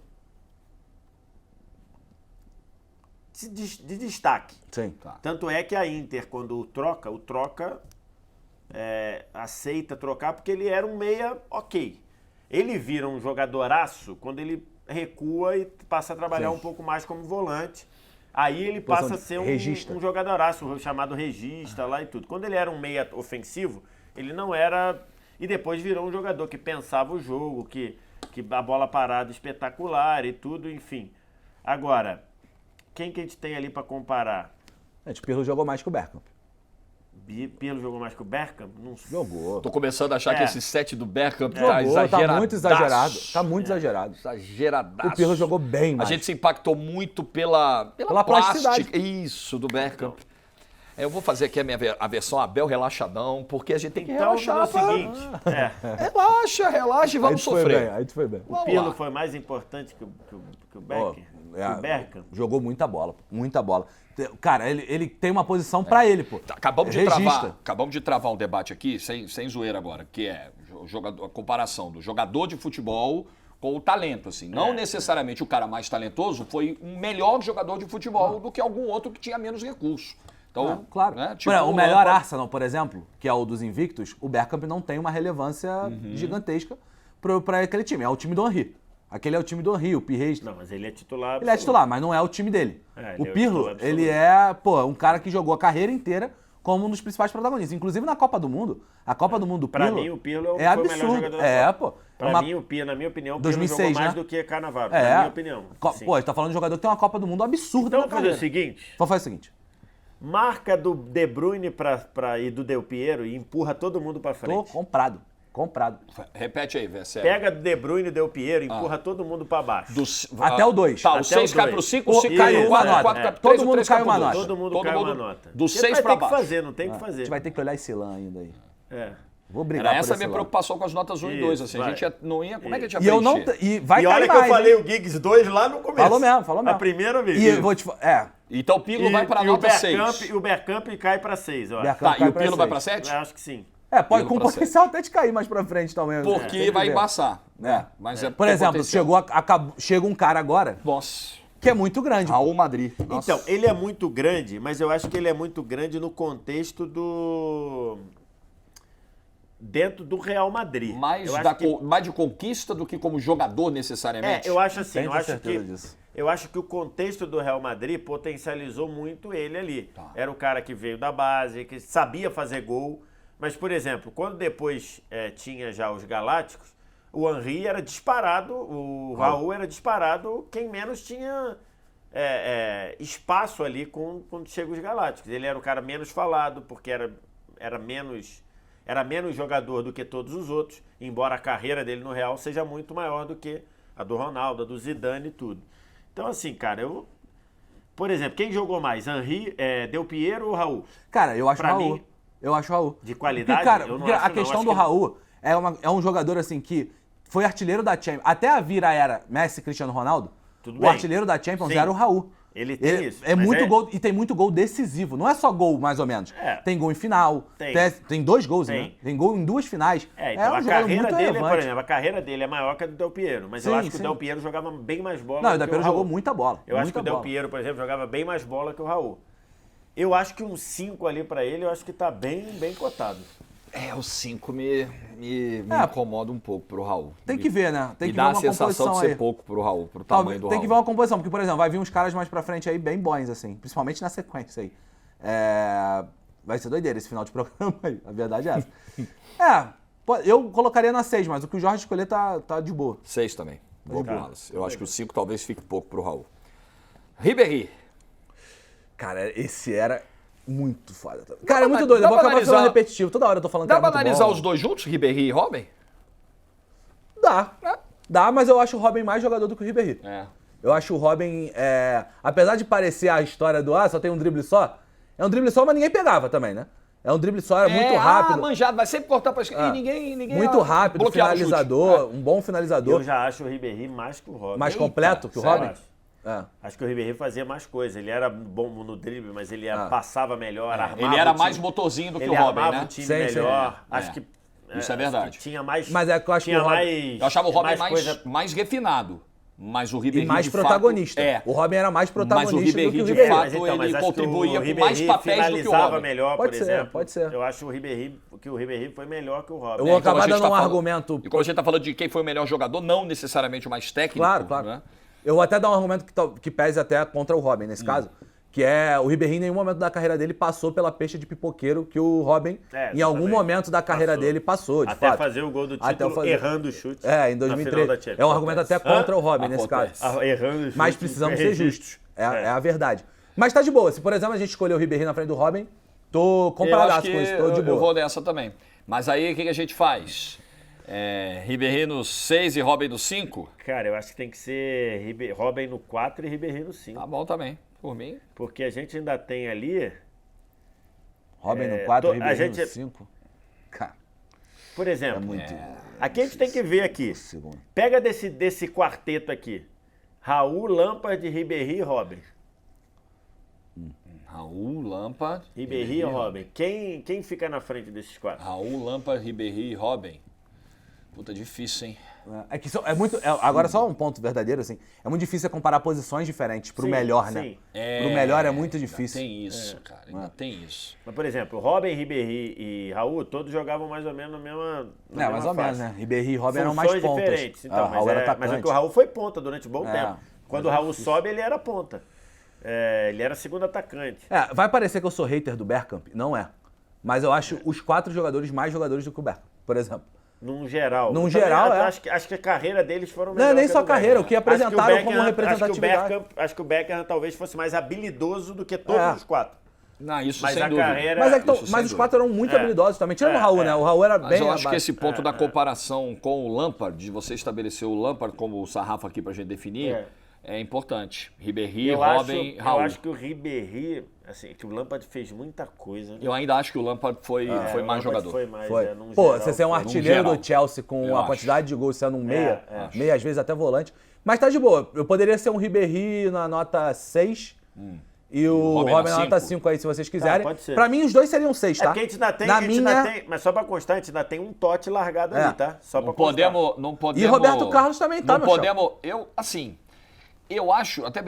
de destaque. Sim. Tá. Tanto é que a Inter, quando o troca aceita trocar porque ele era um meia ok. Ele vira um jogadoraço quando ele recua e passa a trabalhar Sim. um pouco mais como volante. Aí ele Posição passa a de ser regista. um jogadoraço, chamado regista lá e tudo. Quando ele era um meia ofensivo, ele não era... E depois virou um jogador que pensava o jogo, que a bola parada espetacular e tudo, enfim. Agora, quem que a gente tem ali para comparar? Gente, o Pirlo jogou mais que o Bergkamp. Pirlo jogou mais que o Bergkamp? Não sei. Jogou. Tô começando a achar que esse 7 do Bergkamp tá Jogou, exagerado. tá muito exagerado. Tá muito exagerado. Exageradaço. O Pirlo jogou bem A mais. gente se impactou muito pela plasticidade. plástica. Isso, do Bergkamp. Eu vou fazer aqui a versão Abel relaxadão, porque a gente tem que Então, relaxar. é o seguinte, Relaxa e vamos sofrer. Aí tu foi bem. o Vamos Pirlo lá. foi mais importante que o Becker? É, que o Bergkamp? Jogou muita bola, muita bola. Cara, ele tem uma posição pra ele, pô. Acabamos de Regista. travar um debate aqui, sem zoeira agora, que é a comparação do jogador de futebol com o talento, assim. Não necessariamente o cara mais talentoso foi um melhor jogador de futebol do que algum outro que tinha menos recursos. Então, Claro. né, O melhor Lampard- Arsenal, por exemplo, que é o dos invictos, o Bergkamp não tem uma relevância gigantesca pra aquele time. É o time do Henry. Aquele é o time do Henry, o Pirre. Não, mas ele é titular. Ele é titular, mas não é o time dele. É, ele O é o Pirlo, titular absoluto. ele é, pô, um cara que jogou a carreira inteira como um dos principais protagonistas. Inclusive na Copa do Mundo. A Copa do Mundo do Pra Pirlo mim, o Pirlo é foi o melhor absurdo. jogador da É, Copa. pô. Pra mim, o Pirlo, na minha opinião, o Pirlo 2006, jogou mais né? do que Cannavaro, É. na minha opinião. Sim. Pô, a gente tá falando de um jogador que tem uma Copa do Mundo absurda Então na vamos fazer o carreira. seguinte. Então faz o seguinte. Marca do De Bruyne e do Del Piero e empurra todo mundo pra Tô frente. comprado. Comprado. Repete aí, velho. Pega do De Bruyne e Del Piero e empurra todo mundo pra baixo. Até o 2. Tá, o Até 6 o cai dois. pro 5, Pô, o 5 cai cai uma pro 4, nota. 4 cai pro Todo 3, o mundo 3 cai cai pro uma 2. nota. Todo mundo cai uma nota. Do Porque 6 vai pra ter que baixo. fazer, não tem o que A fazer. gente vai ter que olhar esse lã ainda aí. É. Vou brigar Era por essa a esse minha lã. preocupação com as notas 1 e 2, assim. A vai. gente não ia... Como é que a gente ia E eu não... preencher? E vai E cair olha que mais, eu falei hein? o Giggs 2 lá no começo. Falou mesmo. A primeira vez. E eu vou te falar... Então o Pirlo vai pra nota 6. E o Bergkamp cai pra 6, eu acho. Bergkamp Tá, cai e o Pirlo vai 6. pra 7? Eu acho que sim. Pode Pirlo com pra potencial até de cair mais pra frente também. Tem Porque que vai ver. embaçar. É. Mas é Por exemplo, potencial. chega um cara agora Nossa. que é muito grande. Raul Madrid. Nossa. Então, ele é muito grande, mas eu acho que ele é muito grande no contexto do... dentro do Real Madrid. Mais, eu acho que... mais de conquista do que como jogador necessariamente. eu acho assim, Tenho eu acho certeza que... disso. Eu acho que o contexto do Real Madrid potencializou muito ele ali. Tá. Era o cara que veio da base, que sabia fazer gol. Mas, por exemplo, quando depois tinha já os Galácticos, o Henry era disparado, o Raul era disparado, quem menos tinha espaço ali quando chega os Galácticos. Ele era o cara menos falado, porque era menos jogador do que todos os outros, embora a carreira dele no Real seja muito maior do que a do Ronaldo, a do Zidane e tudo. Então, assim, cara, por exemplo, quem jogou mais? Henry, Del Piero ou Raul? Cara, eu acho Pra Raul. mim, Eu acho Raul. de qualidade, Porque, cara, eu não porque acho, a não. questão Acho do que- Raul é um jogador assim que foi artilheiro da Champions. Até a vira era Messi e Cristiano Ronaldo. Tudo o bem. artilheiro da Champions Sim. era o Raul. Ele tem isso, É mas muito gol e tem muito gol decisivo. Não é só gol, mais ou menos. Tem gol em final. Tem. Tem 2 gols, Tem. né? Tem gol em 2 finais. Então um a jogador carreira muito dele, relevante. por exemplo, a carreira dele é maior que a do Del Piero, mas eu Sim, acho que sim. o Del Piero jogava bem mais bola Não, do o Del que Piero o Raul. jogou muita bola. Eu acho muita que o Del bola. Piero, por exemplo, jogava bem mais bola que o Raul. Eu acho que um 5 ali pra ele, eu acho que tá bem cotado. O 5 me incomoda um pouco pro Raul. Tem que ver, né? Tem Me que dá ver a uma sensação composição de ser aí. pouco pro Raul, pro Talvez- tamanho do tem Raul. que ver uma composição, porque, por exemplo, vai vir uns caras mais pra frente aí bem bons, assim. Principalmente na sequência aí. Vai ser doideira esse final de programa aí. A verdade é essa. Eu colocaria na 6, mas o que o Jorge escolher tá de boa. 6 também. Vou Tá. pro Wallace. Eu acho que o 5 talvez fique pouco pro Raul. Ribéry. Cara, esse era muito foda também. Cara, é muito pra- doido. dá Eu vou pra acabar analisar- falando repetitivo. Toda hora eu tô falando Dá que pra era muito analisar bom. os dois juntos, Ribéry e Robin? Dá. Dá, mas eu acho o Robin mais jogador do que o Ribéry. Eu acho o Robin, apesar de parecer a história do só tem um drible só, é um drible só, mas ninguém pegava também, né? É um drible só, era muito rápido. Manjado, vai sempre cortar pra esquerda. E ninguém Muito rápido, bloqueava o chute. finalizador, um bom finalizador. Eu já acho o Ribéry mais que o Robin. Mais Eita, completo que o sério? Robin? Acho. Acho que o Ribéry fazia mais coisas. Ele era bom no drible, mas ele passava melhor, armava Ele era o time. mais motorzinho do que Ele o Robin, armava né? o time Sim, sim. melhor. É. Acho que Isso é acho verdade. que tinha mais. Mas é que eu acho que tinha o Robin- mais. Eu achava o Robin coisa- mais refinado. Mas o Ribéry, E mais de protagonista. fato, O Robin era mais protagonista Mas o Ribéry, do que o de Ribéry. fato, mas então, mas ele acho que contribuía o com mais Ribéry papéis do que o finalizava Robin. melhor, Pode por ser, exemplo. pode ser. Eu acho que o Ribéry foi melhor que o Robin. Eu vou acabar a gente dando tá um falando- argumento. E como a gente tá falando de quem foi o melhor jogador, não necessariamente o mais técnico. Claro, claro. Né? Eu vou até dar um argumento que pese até contra o Robin, nesse caso, que é o Ribéry em nenhum momento da carreira dele passou pela peixe de pipoqueiro que o Robin, em algum exatamente. momento da carreira Passou. dele, passou, de Até fato. fazer o gol do Até título, fazer- errando o chute. Em na final 2013. da Champions. É um argumento até contra o Robin, nesse Acontece. caso. Errando o chute. Mas precisamos ser registro. justos. É a verdade. Mas tá de boa. Se, por exemplo, a gente escolher o Ribéry na frente do Robin, tô Eu acho compradaço que com isso, tô de eu boa. vou dessa também. Mas aí, o que a gente faz? Ribéry no 6 e Robin no 5? Cara, eu acho que tem que ser Robin no 4 e Ribéry no 5. Tá bom também, por mim. Porque a gente ainda tem ali, Robin no 4, a Ribéry gente- no 5. Cara, por exemplo, é muito... aqui a gente tem que ver aqui. Segundo. Pega desse quarteto aqui. Raul, Lampard, Ribéry e Robin. Raul, Lampard. Ribéry e Robin. Quem fica na frente desses quatro? Raul, Lampard, Ribéry e Robin. Puta, difícil, hein? É que agora só um ponto verdadeiro, assim. É muito difícil você comparar posições diferentes pro Sim, melhor, né? sim. Pro melhor é muito Ainda difícil. tem isso, cara. Ainda tem isso. Mas, por exemplo, Robin, Ribéry e Raul, todos jogavam mais ou menos na mesma Mais ou menos, né? Ribéry e Robin eram mais Funções pontas. diferentes. Então, Raul era mas é atacante. que o Raul foi ponta durante um bom É, tempo. Quando o Raul sobe, ele era ponta. Ele era segundo atacante. Vai parecer que eu sou hater do Bergkamp. Não é. Mas eu acho os 4 jogadores mais jogadores do que o Bergkamp, por exemplo. Num geral. Num Eu geral, também é. Acho que a carreira deles foram Não melhores. é nem que a só do carreira, Beckham. o que apresentaram como Beckham- representatividade. Acho que o Beckham talvez fosse mais habilidoso do que todos os 4. Não, isso Mas sem a dúvida. carreira- Mas, Isso sem os 4 eram muito É. habilidosos também. Tirando o Raul, né? O Raul era Mas bem eu acho que abaixo. esse ponto da comparação com o Lampard, de você estabelecer o Lampard como o sarrafo aqui pra gente definir, é importante. Ribéry, Robin, Eu Raul. acho que o Ribéry, assim, que o Lampard fez muita coisa. Eu ainda acho que o Lampard foi O mais Lampard jogador. Foi mais, Foi. num Pô, geral, você ser um foi. artilheiro geral. do Chelsea com Eu a acho. quantidade de gols sendo um meia, acho. meia às vezes até volante. Mas tá de boa. Eu poderia ser um Ribéry na nota 6 e o Robin Robin na na nota 5. 5 aí, se vocês quiserem. pode ser. Pra mim, os dois seriam 6, É tá? porque a gente ainda tem, Na a gente minha... ainda tem, mas só pra constar, a gente ainda tem um Totti largado ali, tá? Só Não pra constar. podemos... E Roberto Carlos também tá, não meu podemos... Eu acho... Até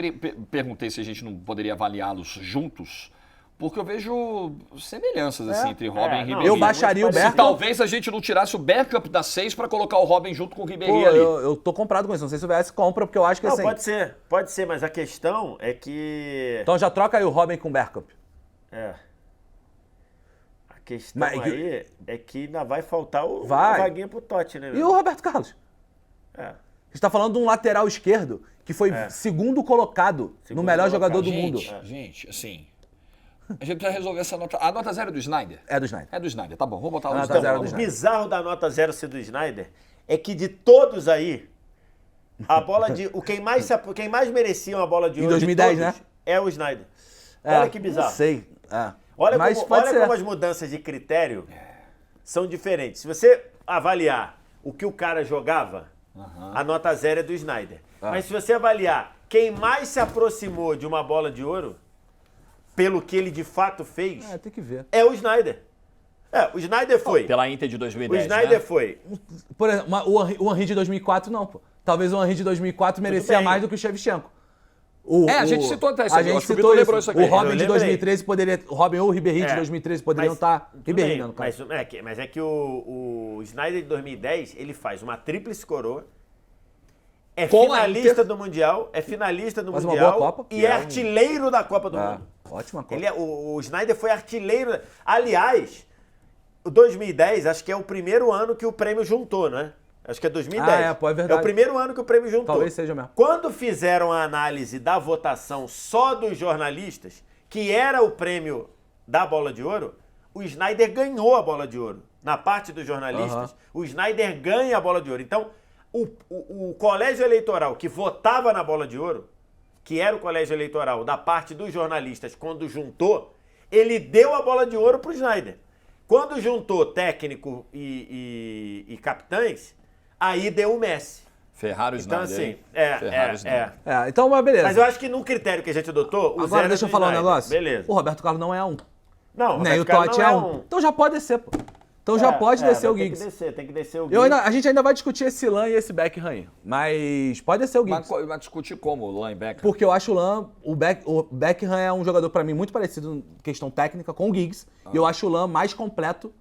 perguntei se a gente não poderia avaliá-los juntos, porque eu vejo semelhanças assim, entre Robin e não, Ribéry. Eu baixaria o muito Bergkamp. Talvez a gente não tirasse o Bergkamp da 6 pra colocar o Robin junto com o Ribéry Pô, ali. eu tô comprado com isso. Não sei se o VS compra, porque eu acho que Não, assim... pode ser, mas a questão é que... Então já troca aí o Robin com o Bergkamp. A questão Mas- aí é que ainda vai faltar o Vai. vaguinha pro Totti, né? E meu? o Roberto Carlos? É. A gente tá falando de um lateral esquerdo que foi segundo colocado no Segundo melhor colocado. jogador do mundo. Gente, assim... A gente precisa resolver essa nota. A nota 0 é do Snyder? É do Snyder. É do Snyder, tá bom. Vou botar o nota Snyder. zero do O Snyder. bizarro da nota 0 ser do Snyder é que de todos aí, a bola de... quem mais merecia uma bola de Em ouro 2010, de todos né? é o Snyder. Olha que bizarro. Não sei. Olha, Mas como, pode olha ser. como as mudanças de critério são diferentes. Se você avaliar o que o cara jogava, a nota 0 é do Snyder. Mas se você avaliar quem mais se aproximou de uma bola de ouro, pelo que ele de fato fez, Tem que ver. é o Snyder. O Snyder foi. Pela Inter de O 2010, Snyder né? foi. Por exemplo, o Henry de 2004 não, pô. Talvez o Henry de 2004 merecia bem. mais do que o Shevchenko. A gente citou até isso A aqui, eu gente acho que o citou Vitor isso. lembrou isso aqui. O Robin Eu de lembrei. 2013 poderia... O Robin ou o Ribéry de 2013 poderiam estar... tudo Ribéry, bem, né, no caso. mas é que o Snyder de 2010, ele faz uma tríplice coroa, é Com a finalista Inter. do Mundial, é finalista do Faz uma Mundial boa Copa. e é artilheiro da Copa do Mundo. Ótima Copa. Ele o Snyder foi artilheiro. Aliás, o 2010 acho que é o primeiro ano que o prêmio juntou, né? Acho que é 2010. É verdade. É o primeiro ano que o prêmio juntou. Talvez seja mesmo. Quando fizeram a análise da votação só dos jornalistas, que era o prêmio da Bola de Ouro, o Snyder ganhou a Bola de Ouro. Na parte dos jornalistas, o Snyder ganha a Bola de Ouro. Então, o colégio eleitoral que votava na Bola de Ouro, que era o colégio eleitoral da parte dos jornalistas, quando juntou, ele deu a Bola de Ouro pro Snyder. Quando juntou técnico e capitães, aí deu o Messi. Ferrari Então, Snyder. assim, hein? Ferrari Snyder. Então, mas beleza. Mas eu acho que no critério que a gente adotou, o Agora zero deixa é eu do falar um Snyder. negócio. Beleza. O Roberto Carlos não é um. Não, Nem o Roberto Carlos Totti não é um. Então já pode descer, pô. Então já pode descer o Giggs. Tem que descer o Giggs. A gente ainda vai discutir esse Lan e esse Beckham aí. Mas pode descer o Giggs. Vai discutir como, o linebacker? Porque eu acho o Lan, o Beckham é um jogador pra mim muito parecido em questão técnica com o Giggs. E eu acho o Lan mais completo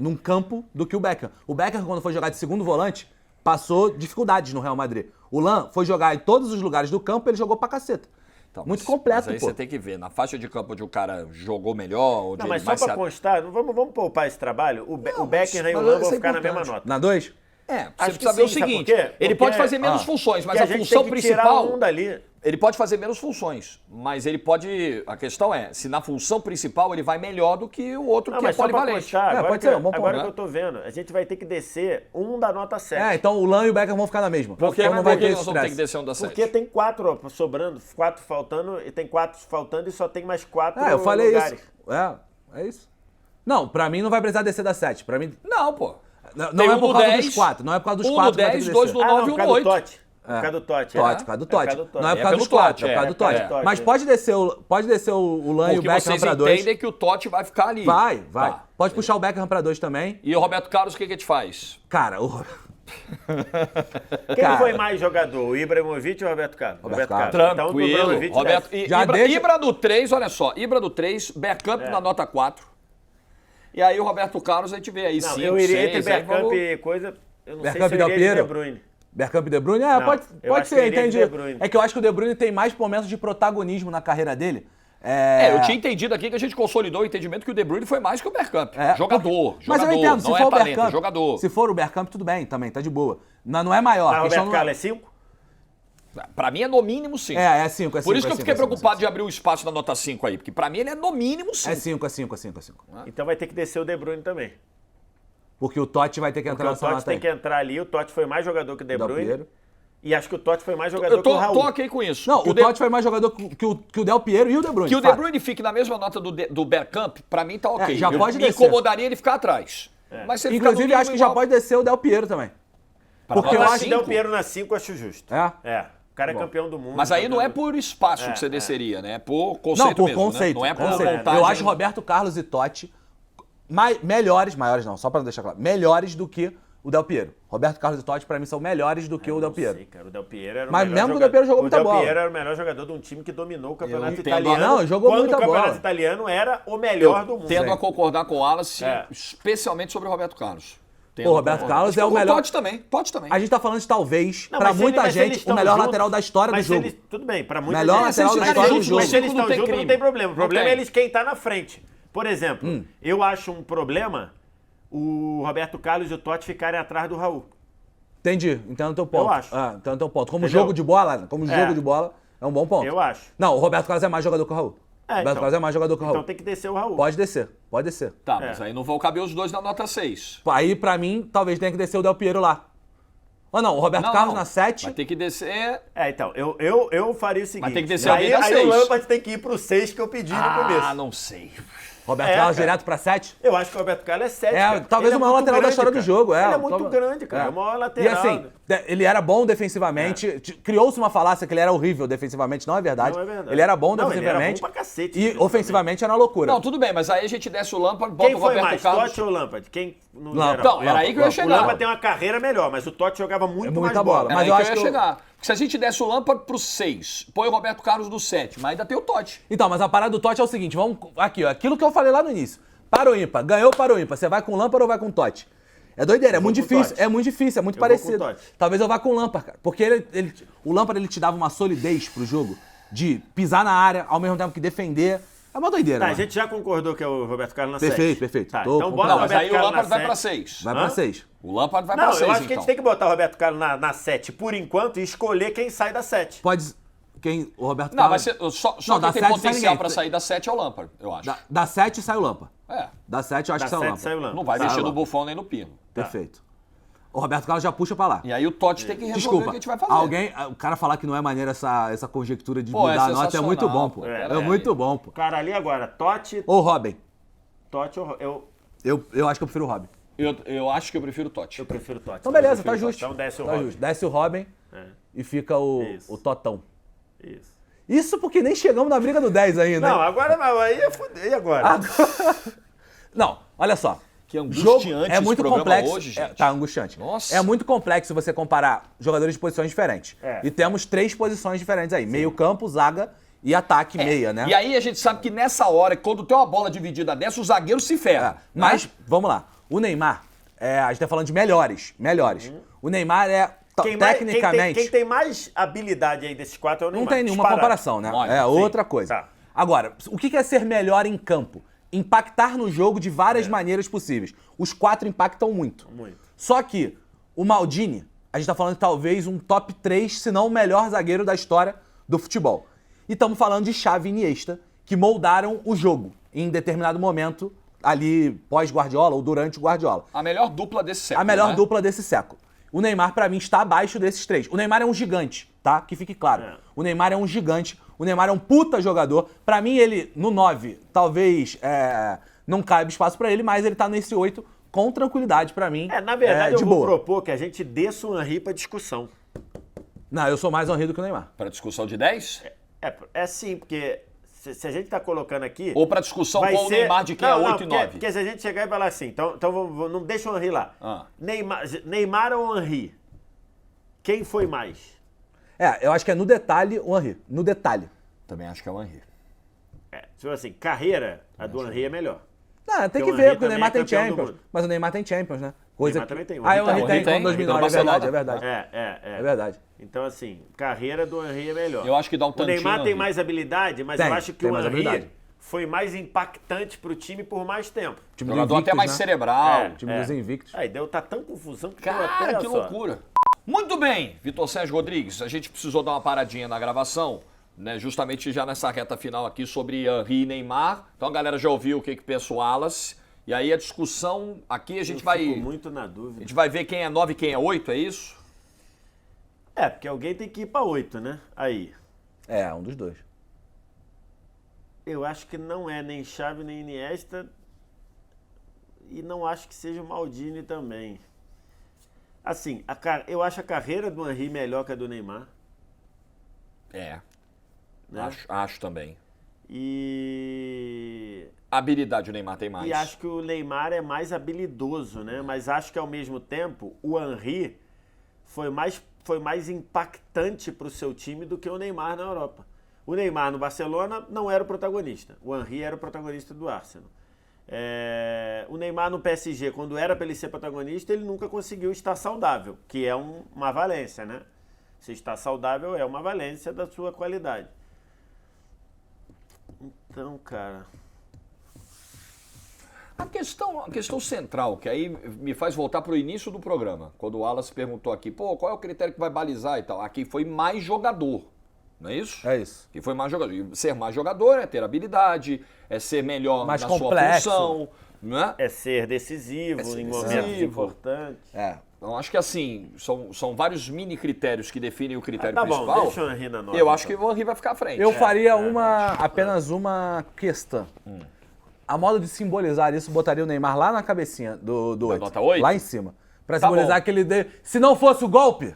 num campo do que o Beckham. O Beckham, quando foi jogar de segundo volante, passou dificuldades no Real Madrid. O Lan foi jogar em todos os lugares do campo, ele jogou pra caceta. Então, muito mas completo, aí pô. você tem que ver, na faixa de campo onde o cara jogou melhor, onde Não, mas ele só mais pra constar, vamos poupar esse trabalho. O Beckham e o mas Lan isso vão é ficar na mesma importante. nota. Na 2? você Acho precisa que ver o sim, sabe seguinte, por quê? ele Porque- pode fazer menos funções, mas Porque a gente função tem que tirar principal... um dali. Ele pode fazer menos funções, mas ele pode... A questão é, se na função principal ele vai melhor do que o outro Não, que é mas só pra polivalente. constar, agora, pode que, ser, um bom ponto, agora né? que eu tô vendo, a gente vai ter que descer um da nota 7. Então o Lan e o Beckham vão ficar na mesma. Por que, Então não vai ter nós vamos ter que estresse. descer um da 7? Porque tem 4 sobrando, 4 faltando, e tem 4 faltando e só tem mais 4 Eu falei lugares. isso. É isso. Não, pra mim não vai precisar descer da 7. Pra mim... Não, pô. Não Tem é um por no causa 10, dos 4. Não é por causa dos um 4 no 10, dois no Ah, 9 não, e por um causa no do 8. Totti. Por causa do Totti. Totti, por causa do Totti. Não é por causa pelo dos 4, Totti, é por causa do é Totti. pelo Mas pode descer o Lan e o Porque Beckham vocês pra 2. entendem que o Totti vai ficar ali. Vai. Tá. Pode puxar o Beckham pra 2 também. E o Roberto Carlos, o que a gente faz? Cara, Quem Cara. foi mais jogador, o Ibrahimovic ou o Roberto Carlos? Roberto Carlos. Então, o Tranquilo. Ibrahimovic Roberto, desce. Já deixa- Ibra do 3, olha só. Ibra do 3, Bergkamp na nota 4. E aí o Roberto Carlos, a gente vê aí Não, 5, eu iria entre 6. Bergkamp e coisa... Eu não Bergkamp sei e se eu Del iria de Piero? De Bruyne. Bergkamp e De Bruyne? Não, Pode eu acho que ser, eu iria de entendi. De Bruyne. É que eu acho que o De Bruyne tem mais momentos de protagonismo na carreira dele. Eu tinha entendido aqui que a gente consolidou o entendimento que o De Bruyne foi mais que o Bergkamp. É, Jogador. Mas eu entendo, se não for é o talento, Bergkamp, jogador. se for o Bergkamp, tudo bem também, tá de boa. Não é maior. Mas a o questão Roberto não Carlos é 5? Pra mim é no mínimo 5. É 5, Por isso que eu fiquei preocupado de abrir o espaço da nota 5 aí, porque pra mim ele é no mínimo 5. É 5. Então vai ter que descer o De Bruyne também. Porque o Totti vai ter que Porque entrar o nessa Totti nota tem aí. que entrar ali, o Totti foi mais jogador que o De Del Bruyne. Piero. E acho que o Totti foi mais jogador Eu que o tô Raul. ok com isso. Não, Que o Totti foi mais jogador que o Del Piero e o De Bruyne. Que o De fato. Bruyne fique na mesma nota do Bergkamp, pra mim tá ok. já pode Me descer. incomodaria ele ficar atrás. Mas se ele ficar no Inclusive, mínimo acho que já igual- pode descer o Del Piero também. Porque eu nota acho Se que... der o 5? Piero na 5, eu acho justo. É? O cara é campeão do mundo. Mas aí não é campeão por espaço que você desceria, né? É por conceito Não, por mesmo, conceito. né? Não é por conceito. vontade. Eu acho Roberto Carlos e Totti maiores não, só pra deixar claro, melhores do que o Del Piero. Roberto Carlos e Totti, pra mim, são melhores do que o Del Não Piero. sei, cara. O Del Piero era o Mas melhor mesmo que o Del Piero jogou muita bola. O Del Piero era o melhor jogador de um time que dominou o campeonato entendo. italiano. Não, jogou quando muita o campeonato bola. italiano era o melhor do mundo. Tendo a concordar com o Wallace, É. especialmente sobre o Roberto Carlos. Pô, o Roberto Carlos é o melhor... Totti também. A gente tá falando de talvez, Não, pra mas se muita mas se eles gente, o estão melhor juntos- lateral da história do mas se jogo. eles- tudo bem, pra muita Melhor gente. lateral da Mas história eles- do jogo. Mas se eles Não estão tem juntos, crime. não tem problema. O Não problema tem. é eles quem tá na frente. Por exemplo, eu acho um problema o Roberto Carlos e o Totti ficarem atrás do Raul. Entendi, entendo o teu ponto. Eu acho. Entendo o teu ponto. Como Entendeu? jogo de bola, É. jogo de bola, é um bom ponto. Eu acho. Não, o Roberto Carlos é mais jogador que o Raul. O Roberto Carlos é mais jogador que o Raul. Então tem que descer o Raul. Pode descer. Tá, mas aí não vão caber os dois na nota 6. Aí, pra mim, talvez tenha que descer o Del Piero lá. Ou não, o Roberto Carlos na 7. Vai ter que descer... Então, eu faria o seguinte. Mas tem que descer aí, alguém da aí 6. o Lampard tem que ir pro 6 que eu pedi no começo. não sei. Roberto É, Carlos cara. direto pra 7? Eu acho que o Roberto Carlos é 7. Talvez o maior lateral da história do jogo. Ele é muito grande, cara. É o maior lateral. E assim, ele era bom defensivamente. Criou-se uma falácia que ele era horrível defensivamente. Não é verdade. Não é verdade. Ele era bom Não, ele defensivamente. era bom pra cacete, E defensivamente. ofensivamente era uma loucura. Não, tudo bem, mas aí a gente desce o Lampard, bota Quem o foi Roberto mais, Carlos... Totti ou Lampard? Quem no Lampard. geral? Não, era aí que eu ia O chegar. Lampard tem uma carreira melhor, mas o Totti jogava muito mais muita bola. bola. Era Mas aí eu que acho eu ia que eu- chegar. Porque se a gente desse o Lampard pro 6, põe o Roberto Carlos do 7, mas ainda tem o Totti. Então, mas a parada do Totti é o seguinte, vamos aqui, ó, aquilo que eu falei lá no início. Para o ímpar, ganhou para o ímpar. Você vai com o Lampard ou vai com o Totti? É doideira, é muito vou com o difícil, Totti. é muito difícil, é muito Eu vou com o parecido. Totti. Talvez eu vá com o Lampard, cara. Porque o Lampard ele te dava uma solidez pro jogo de pisar na área, ao mesmo tempo que defender. É uma doideira, Tá, a mano. gente já concordou que é o Roberto Carlos na 7. Perfeito, perfeito. Tá, Tô então com- bota Não, o mas Roberto aí o Carlos Lampard na vai pra 7. 6. Vai pra Hã? 6. O Lampard vai Não, pra 6, eu acho que a então. gente tem que botar o Roberto Carlos na 7 por enquanto e escolher quem sai da 7. Pode... Quem? O Roberto Não, Carlos... mas só Não, da quem tem 7 sai potencial ninguém. pra sair da 7 é o Lampard, eu acho. Da 7 sai o Lampard. É, Da 7 eu acho Da que sai o 7 Lampard. sai o Lampard. não vai Sai mexer o no Lampard. Buffon nem no Pino. Perfeito. O Roberto Carlos já puxa pra lá. E aí o Totti tem que resolver Desculpa, o que a gente vai fazer. o cara falar que não é maneira essa conjectura de Pô, é mudar a nota é muito sensacional, bom, pô. pô. É muito bom, pô. Cara, ali agora, Totti Ô, Robin, ou... eu acho que eu prefiro o Robin. Eu acho que eu prefiro o Totti. Eu prefiro Totti. Então beleza, Eu tá prefiro justo. Totti. Então desce o Tá Robin. justo. Desce o Robin e fica Isso. o Totão. Isso. Isso porque nem chegamos na briga do 10 ainda. Não, hein? agora aí é fuder. E agora? Não, olha só. Que Jogo angustiante é muito esse programa complexo. hoje, gente. Tá angustiante. Nossa. É muito complexo você comparar jogadores de posições diferentes. É. E temos 3 posições diferentes aí: meio-campo, zaga e ataque, meia, né? E aí a gente sabe que nessa hora, quando tem uma bola dividida dessa, o zagueiro se ferra. Mas, vamos lá. O Neymar, a gente tá falando de melhores. O Neymar é, tecnicamente... Quem tem mais habilidade aí desses 4 é o Não Neymar. tem nenhuma disparado. comparação, né? Olha, É sim. outra coisa. Tá. Agora, o que é ser melhor em campo? Impactar no jogo de várias maneiras possíveis. Os 4 impactam muito. Muito. Só que o Maldini, a gente tá falando de talvez um top 3, se não o melhor zagueiro da história do futebol. E estamos falando de Xavi e Iniesta, que moldaram o jogo em determinado momento, ali pós-Guardiola ou durante o Guardiola. A melhor dupla desse século. A melhor né? dupla desse século. O Neymar, pra mim, está abaixo desses 3. O Neymar é um gigante, tá? Que fique claro. O Neymar é um gigante. O Neymar é um puta jogador. Pra mim, ele, no 9, talvez não caiba espaço pra ele, mas ele tá nesse 8 com tranquilidade pra mim. Na verdade, de eu vou boa. propor que a gente desça o Henry pra discussão. Não, eu sou mais Henry do que o Neymar. Para discussão de 10? É sim, porque se a gente tá colocando aqui... Ou para discussão vai com o ser... Neymar de quem é 8 e 9? Porque se a gente chegar e falar assim, então não deixa o Henry lá. Ah. Neymar ou Henry? Quem foi mais? Eu acho que é no detalhe o Henry. No detalhe. Também acho que é o Henry. Tipo assim, carreira, a do Henry é melhor. Não, tem Porque que o ver, Henry porque o Neymar também tem é campeão do Champions. mundo. Mas o Neymar tem Champions, né? Neymar também tem. O O Henry Henry tem, tem, com 2009, tem é verdade, do é verdade. É É verdade. Então, assim, carreira do Henry é melhor. Eu acho que dá um O tantinho. Neymar tem Henry. mais habilidade, mas Tem, eu acho que tem o mais Henry habilidade. foi mais impactante pro time por mais tempo. Time dos Jogador até invictos, mais né? cerebral. Time dos invictos. Aí tá tão confusão que deu Cara, até que só. loucura. Muito bem, Vitor Sérgio Rodrigues, a gente precisou dar uma paradinha na gravação, né, justamente já nessa reta final aqui sobre Henry e Neymar. Então a galera já ouviu o que pensa o Wallace. E aí a discussão aqui a gente Eu fico vai... muito na A dúvida. gente vai ver quem é 9 e quem é 8, é isso? Porque alguém tem que ir pra 8, né? Aí. Um dos dois. Eu acho que não é nem Xavi nem Iniesta. E não acho que seja o Maldini também. Assim, eu acho a carreira do Henry melhor que a do Neymar. É, Né? acho também. E A habilidade o Neymar tem mais. acho que o Neymar é mais habilidoso, né? Mas acho que ao mesmo tempo o Henry foi mais impactante para o seu time do que o Neymar na Europa. O Neymar no Barcelona não era o protagonista. O Henry era o protagonista do Arsenal. O Neymar no PSG, quando era para ele ser protagonista, ele nunca conseguiu estar saudável, que é uma valência, né? Se está saudável é uma valência da sua qualidade. Então, cara... A questão central, que aí me faz voltar para o início do programa, quando o Wallace perguntou aqui, qual é o critério que vai balizar e tal? Aqui foi mais jogador, não é isso? É isso. Que foi mais jogador. E ser mais jogador é ter habilidade, é ser melhor Mais na complexo. sua função, né? É ser decisivo ser em decisivo. momentos importantes. Então acho que assim, são vários mini critérios que definem o critério Tá bom, principal. deixa o Henry na nota. Eu acho que o Henry vai ficar à frente. Eu faria apenas uma questão. A modo de simbolizar isso, botaria o Neymar lá na cabecinha do 8. nota 8? Lá em cima. Pra Tá simbolizar bom. que ele deu. Se não fosse o golpe,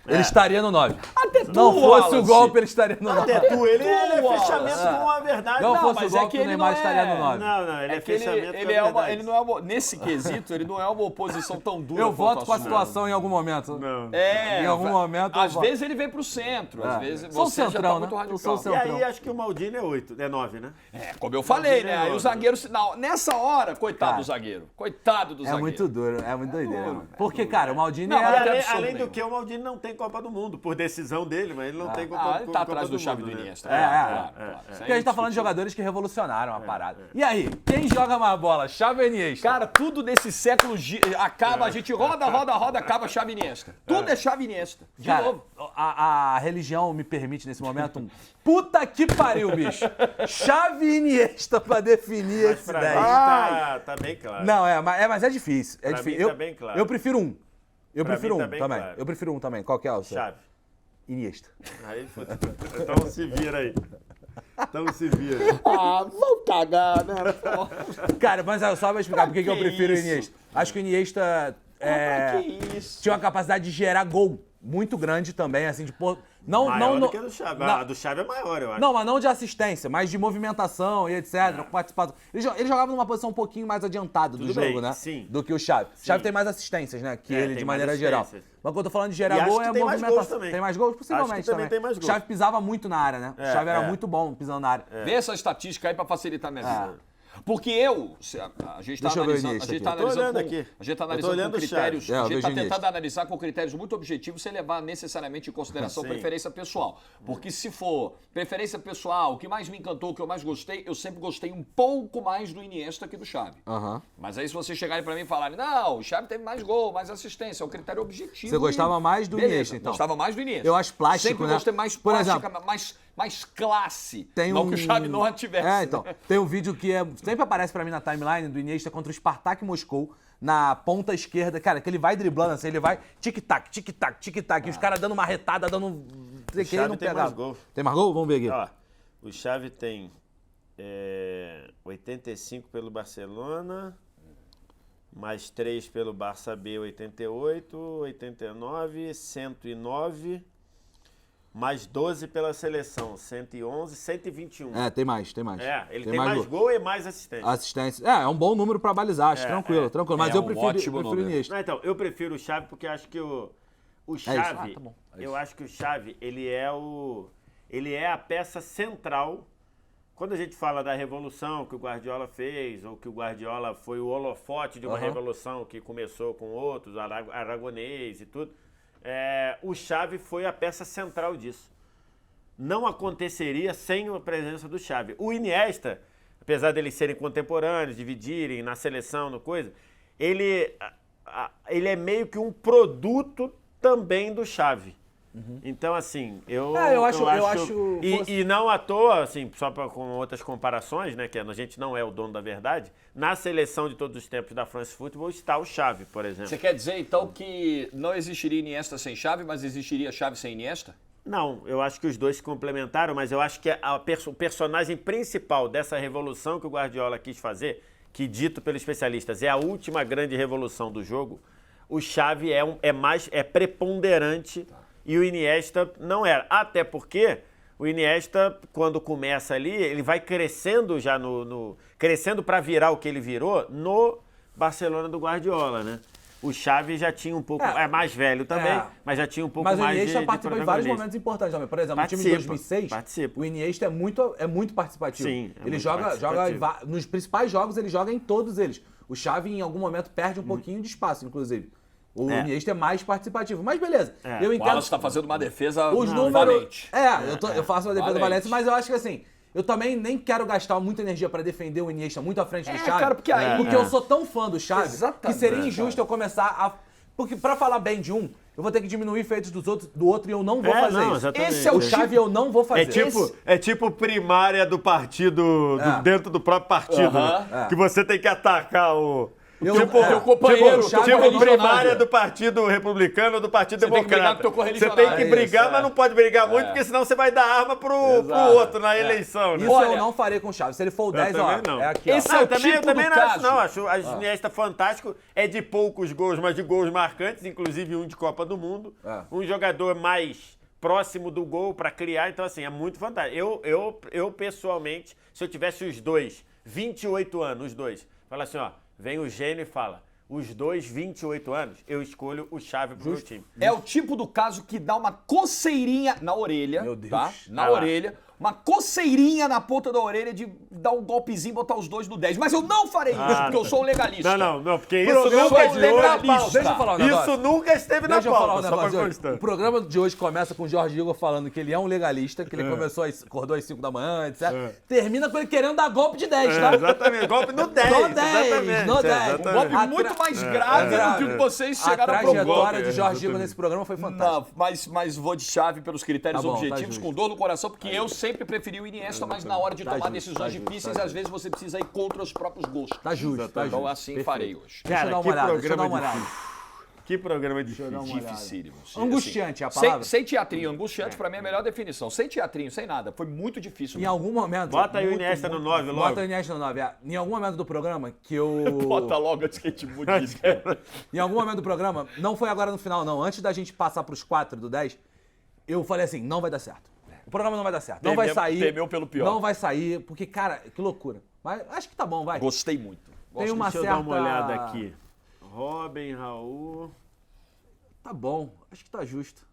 ele estaria no 9. Até Se não tu, fosse o Wallace. golpe, ele estaria no 9. Até tu, ele é Wallace. fechamento com a verdade. Não fosse mas o é golpe, que o ele Neymar não estaria é- no 9. Não, ele é que ele, fechamento ele com a é uma, verdade. ele não é uma, nesse quesito, ele não é uma oposição tão dura. Eu voto quanto com a sua. situação em algum momento. Não. É, Em algum momento eu Às voto. vezes ele vem pro centro, às vezes Sou você já centrão, tá muito né? radical. Eu sou E centrão. aí acho que o Maldini é 8, é 9, né? Como eu falei, né? Maldini é Aí o nove, zagueiro, não, nessa hora, coitado Cara, do zagueiro. Coitado do É zagueiro. muito duro, é muito doideira. duro, mano. Porque, cara, o Maldini Não, E mas é... até além, absurdo além do nenhum. que o Maldini não tem Copa do Mundo, por decisão dele, mas ele não tem Copa, ele tá Copa atrás do Xavi Mundo, do né? Iniesta. claro. Isso Porque aí a gente tá falando de jogadores que revolucionaram a parada. E aí, quem joga mais bola? Xavi ou Iniesta? Cara, tudo desse século acaba, a gente roda, acaba Xavi Iniesta. Tudo é Xavi Iniesta. De Cara, novo. a religião me permite nesse momento puta que pariu, bicho. Xavi e Iniesta pra definir Mas esse pra 10. mim tá bem claro. Não, mas é difícil. É Pra difícil. mim Eu, tá bem claro. eu prefiro um. Eu Pra prefiro mim um tá bem também. claro. Eu prefiro um também. Qual que é o seu? Chave. Iniesta. Aí, fodeu. Então se vira aí. Então se vira. Vão cagar, né? Cara, mas eu só vou explicar por que eu que prefiro isso? o Iniesta. Acho que o Iniesta Que isso? tinha uma capacidade de gerar gol muito grande também, assim, de pôr... Não, Maior não, do que a do Xavi. não. A do Xavi é maior, eu acho. Não, mas não de assistência, mas de movimentação e etc, participação. Ele jogava numa posição um pouquinho mais adiantada do Tudo jogo, bem, né? sim. Do que o Xavi. O Xavi tem mais assistências, né? Que ele, tem de mais maneira geral. assistências. Mas quando eu tô falando de E gerar acho gol, que é tem mais movimentação. gols também. Tem mais gols? Possivelmente Acho que também tem mais O gols. Xavi pisava muito na área, né? O Xavi era muito bom pisando na área. Vê essa estatística aí pra facilitar a minha vida. Porque a gente tá Deixa eu ver o analisando, Iniesta a gente tá aqui. Eu tô analisando olhando com, aqui. a gente tá Eu tô analisando olhando com o critérios, Xavi. a Eu gente vejo tá o Iniesta. tentando analisar com critérios muito objetivos sem levar necessariamente em consideração Sim. preferência pessoal. Porque se for preferência pessoal, o que mais me encantou, o que eu mais gostei, eu sempre gostei um pouco mais do Iniesta que do Xavi. Aham. Mas aí se vocês chegarem pra mim e falarem, não, o Xavi teve mais gol, mais assistência, é um critério objetivo. Você gostava mais do Beleza, Iniesta, então? Gostava mais do Iniesta. Eu acho plástico, Sempre né? gostei mais Por plástica, exemplo, mais classe. Tem não que o Xavi não a tivesse. Então. Tem um vídeo que sempre aparece pra mim na timeline do Iniesta contra o Spartak Moscou, na ponta esquerda. Cara, que ele vai driblando assim, ele vai tic-tac, tic-tac, tic-tac. E os caras dando uma retada, dando... O Xavi tem mais gols. Tem mais gol? Vamos ver aqui. Ó, o Xavi tem 85 pelo Barcelona, mais 3 pelo Barça B, 88, 89, 109 mais 12 pela seleção, 111, 121. Tem mais. Ele tem mais gol e mais assistência. Assistência. É um bom número pra balizar, acho, tranquilo. Mas eu prefiro o Iniesta. Não, então, eu prefiro o Xavi porque acho que o Xavi, tá bom. eu acho que o Xavi, ele é a peça central. Quando a gente fala da revolução que o Guardiola fez, ou que o Guardiola foi o holofote de uma revolução que começou com outros, Aragonês e tudo, o Xavi foi a peça central disso. Não aconteceria sem a presença do Xavi. O Iniesta, apesar deles serem contemporâneos, dividirem na seleção, no coisa, ele é meio que um produto também do Xavi. Então, assim, eu acho e não à toa, assim, só com outras comparações, né, que a gente não é o dono da verdade, na seleção de todos os tempos da France Football está o Xavi, por exemplo. Você quer dizer, então, que não existiria Iniesta sem Xavi, mas existiria Xavi sem Iniesta? Não, eu acho que os dois se complementaram, mas eu acho que o personagem principal dessa revolução que o Guardiola quis fazer, que dito pelos especialistas é a última grande revolução do jogo, o Xavi é preponderante. E o Iniesta não era. Até porque o Iniesta, quando começa ali, ele vai crescendo já crescendo para virar o que ele virou no Barcelona do Guardiola, né? O Xavi já tinha um pouco... É mais velho também, mas já tinha um pouco mais de... Mas o Iniesta participou em vários momentos importantes também. Por exemplo, no time de 2006, o Iniesta é muito participativo. Sim, ele joga nos principais jogos, ele joga em todos eles. O Xavi, em algum momento, perde um pouquinho de espaço, inclusive. O Iniesta é mais participativo. Mas beleza. Eu entendo. O Wallace está fazendo uma defesa valente. Eu faço uma defesa valente, mas eu acho que assim, eu também nem quero gastar muita energia para defender o Iniesta muito à frente do Xavi. Cara, porque eu sou tão fã do Xavi que seria injusto eu começar a... Porque para falar bem de um, eu vou ter que diminuir feitos do outro e eu não vou fazer isso. Exatamente. Esse é o Xavi, eu não vou fazer. É tipo primária do partido, dentro do próprio partido, né? Que você tem que atacar o... Teu companheiro, tipo primária do Partido Republicano ou do Partido Democrata. Você tem que brigar, mas não pode brigar muito, porque senão você vai dar arma pro outro na eleição. Né? Isso eu não farei com o Xavi. Se ele for o 10, é aqui. Esse é o tipo eu também do não caso. acho a Iniesta fantástico. É de poucos gols, mas de gols marcantes, inclusive um de Copa do Mundo. Um jogador mais próximo do gol para criar. Então, assim, é muito fantástico. Eu pessoalmente, se eu tivesse os dois, 28 anos, os dois, fala assim, ó, vem o gênio e fala, os dois, 28 anos, eu escolho o Xavi pro meu time. É o tipo do caso que dá uma coceirinha na orelha, Meu Deus. tá? Na orelha. Uma coceirinha na ponta da orelha de dar um golpezinho e botar os dois no 10. Mas eu não farei isso, porque eu sou um legalista. Não, porque isso Programa nunca de esteve hoje- na pauta. Deixa eu falar um negócio. Isso nunca esteve na Deixa eu falar um pauta, só pra negócio. constar. O programa de hoje começa com o Jorge Igor falando que ele é um legalista, que ele acordou às 5 da manhã, etc. Termina com ele querendo dar golpe de 10, tá? Exatamente, golpe no 10. No 10, exatamente, no 10. Um golpe muito mais grave do que o que vocês A chegaram a propor. trajetória de Jorge Igor nesse programa foi fantástica. Não, mas vou de Xavi pelos critérios Tá bom, tá objetivos, justo. com dor no coração, porque eu sempre preferi o Iniesta, mas na hora de tomar justo, decisões tá justo, difíceis, às vezes você precisa ir contra os próprios gostos. Tá justo, tá Então justo. assim Perfeito. farei hoje. Deixa eu dar uma olhada, deixa eu dar uma olhada. Que programa difícil. Dificílimo. Angustiante é a palavra? Sem teatrinho. Angustiante pra mim é a melhor definição. Sem teatrinho, sem nada. Foi muito difícil. Em algum momento... Bota aí o Iniesta no 9 logo. Bota o Iniesta no 9. Em algum momento do programa que eu... Bota logo a skate bonito. Em algum momento do programa, não foi agora no final não, antes da gente passar pros 4 do 10, eu falei assim, não vai dar certo. O programa não vai dar certo. Não vai sair. Temeu pelo pior. Não vai sair, porque, cara, que loucura. Mas acho que tá bom, vai. Gostei muito. Tem uma Deixa eu certa... dar uma olhada aqui. Robin, Raul... Tá bom, acho que tá justo.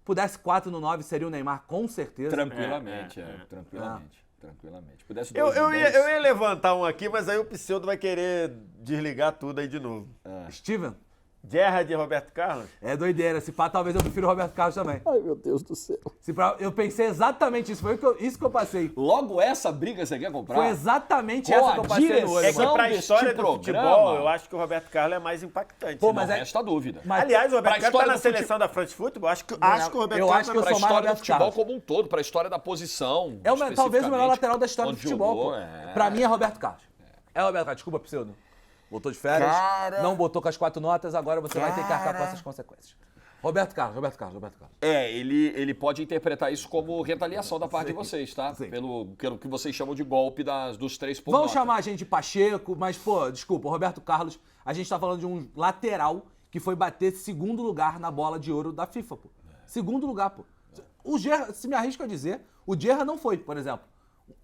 Pudesse 4 no 9, seria o Neymar, com certeza. Tranquilamente. Tranquilamente. Pudesse Eu 2 no 10. ia levantar um aqui, mas aí o Pseudo vai querer desligar tudo aí de novo. Steven? Gerrard e Roberto Carlos? É doideira. Se pá, talvez eu prefiro o Roberto Carlos também. Ai, meu Deus do céu. Eu pensei exatamente isso. Foi isso que eu passei. Logo essa briga você quer comprar? Foi exatamente Com essa a que eu passei no olho. É que pra deste história do programa- futebol, eu acho que o Roberto Carlos é mais impactante. Pô, né? mas Não é- resta dúvida. Mas- Aliás, o Roberto pra Carlos tá história na do futebol- seleção da France Football. Acho que o Roberto eu Carlos acho que eu Pra sou mais história do Roberto futebol Carlos. como um todo, pra história da posição. É talvez o melhor lateral da história do onde futebol, jogou, pô. Pra mim é Roberto Carlos. É Roberto Carlos, desculpa, Pseudo. Voltou de férias, não botou com as 4 notas, agora você vai ter que arcar com essas consequências. Roberto Carlos. Ele pode interpretar isso como retaliação da parte de vocês, tá? Sim. Pelo que vocês chamam de golpe dos 3 por Vão nota. chamar a gente de Pacheco, mas, pô, desculpa, o Roberto Carlos, a gente tá falando de um lateral que foi bater segundo lugar na bola de ouro da FIFA, pô. Segundo lugar, pô. O Gerrard, se me arrisco a dizer, o Gerrard não foi, por exemplo.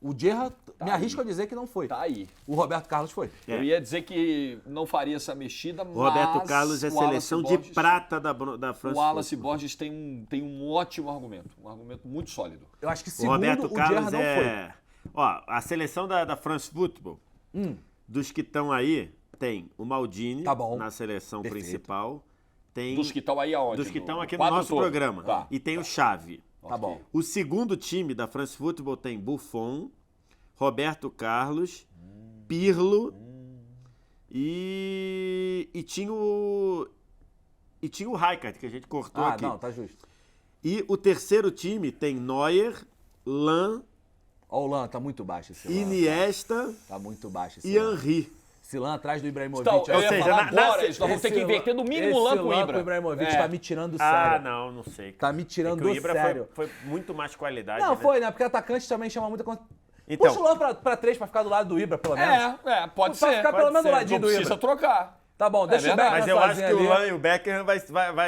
O Gerrard, me arrisco a dizer que não foi. Tá aí. O Roberto Carlos foi. Eu ia dizer que não faria essa mexida, mas... O Roberto Carlos é o Wallace seleção de Borges- prata da França. O Wallace Borges tem um ótimo argumento. Um argumento muito sólido. Eu acho que O segundo Roberto o Carlos Gerrard não foi. Ó, a seleção da France Football, dos que estão aí, tem o Maldini Tá bom. na seleção Perfeito. principal. Tem Dos que estão aí aonde? dos que estão aqui no quadro nosso todo. programa. Tá. E tem o Xavi. Tá bom. O segundo time da France Football tem Buffon, Roberto Carlos, Pirlo e tinha o Rijkaard, que a gente cortou Ah, aqui. não, tá justo. E o terceiro time tem Neuer, Lan, Ó, o Lan tá muito baixo esse Lan. Iniesta Tá muito baixo esse e Lan. Henry. Esse Lan atrás do Ibrahimovic. Então, eu Ou ia seja, falar na- agora, nós vamos ter que inverter no mínimo o Lan com o Ibra. O Ibrahimovic É. tá me tirando do Ah, sério. não sei. Tá me tirando É que o do Ibra sério. foi muito mais qualidade. Não, né? foi, né? Porque atacante também chama muita... Então- Puxa o Lan pra 3 pra ficar do lado do Ibra, pelo menos. Pode Pra ser. ficar pode pelo menos do ser. ladinho Não do precisa Ibra. trocar. Tá bom, deixa o verdade. Beckham Mas eu acho que sozinho o ali. Lan e o Becker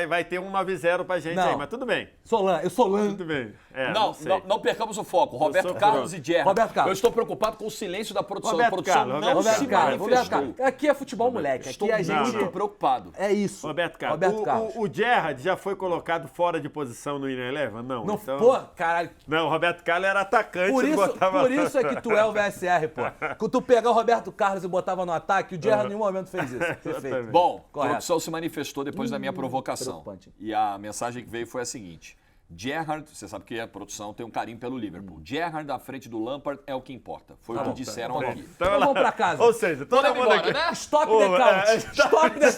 vai ter um 9-0 pra gente Não. aí, mas tudo bem. Eu sou Lan. Tudo bem. É, Não, sei. não percamos o foco. Roberto sou Carlos pro- e Gerrard. Roberto Carlos. Eu estou preocupado com o silêncio da produção. Roberto a produção Carlos, não Roberto se Roberto Carlos, Roberto manifestou. Carlos. Aqui é futebol, moleque. Estou Aqui a gente... muito preocupado. É isso. Roberto Carlos. Roberto Carlos. O Gerrard já foi colocado fora de posição no Inner Eleven? Não. Não, então... pô, caralho. Não, o Roberto Carlos era atacante. Por ele isso, botava... por isso é que tu é o VSR, pô. Quando tu pegar o Roberto Carlos e botava no ataque, o Gerrard em nenhum momento fez isso. Perfeito. Bom, a Correto. produção se manifestou depois da minha provocação. preocupante. E a mensagem que veio foi a seguinte. Gerrard, você sabe que a produção tem um carinho pelo Liverpool. Gerrard à frente do Lampard é o que importa. Foi o que disseram aqui. Então vamos pra casa. Ou seja, todo Podemos mundo embora, aqui... né? Stop Ô, the count. é, Stop the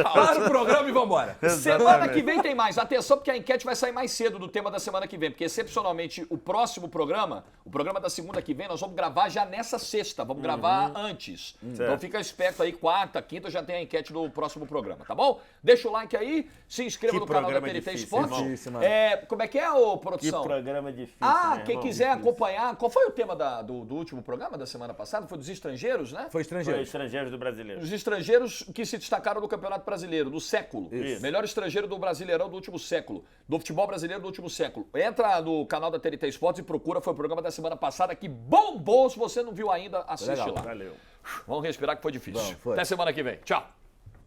count. Para o programa e vambora. Semana que vem tem mais. Atenção, porque a enquete vai sair mais cedo do tema da semana que vem. Porque, excepcionalmente, o próximo programa, o programa da segunda que vem, nós vamos gravar já nessa sexta. Vamos gravar antes. Então fica esperto aí, quarta, quinta, já tem a enquete do próximo programa, tá bom? Deixa o like aí, se inscreva Que no canal da programa TNT difícil, Esportes. irmão. Difícil, mano. Como é que é, ô Que produção? programa difícil, Ah, né, quem irmão? quiser Difícil. acompanhar. Qual foi o tema do último programa da semana passada? Foi dos estrangeiros, né? Foi Foi estrangeiro. estrangeiros do brasileiro. Os estrangeiros que se destacaram no Campeonato Brasileiro, do século. Isso. Melhor estrangeiro do Brasileirão do último século. Do futebol brasileiro do último século. Entra no canal da TNT Esportes e procura. Foi o programa da semana passada que bombou. Se você não viu ainda, assiste legal. lá. Valeu. Vamos respirar que foi difícil. Vamos, foi. Até semana que vem. Tchau.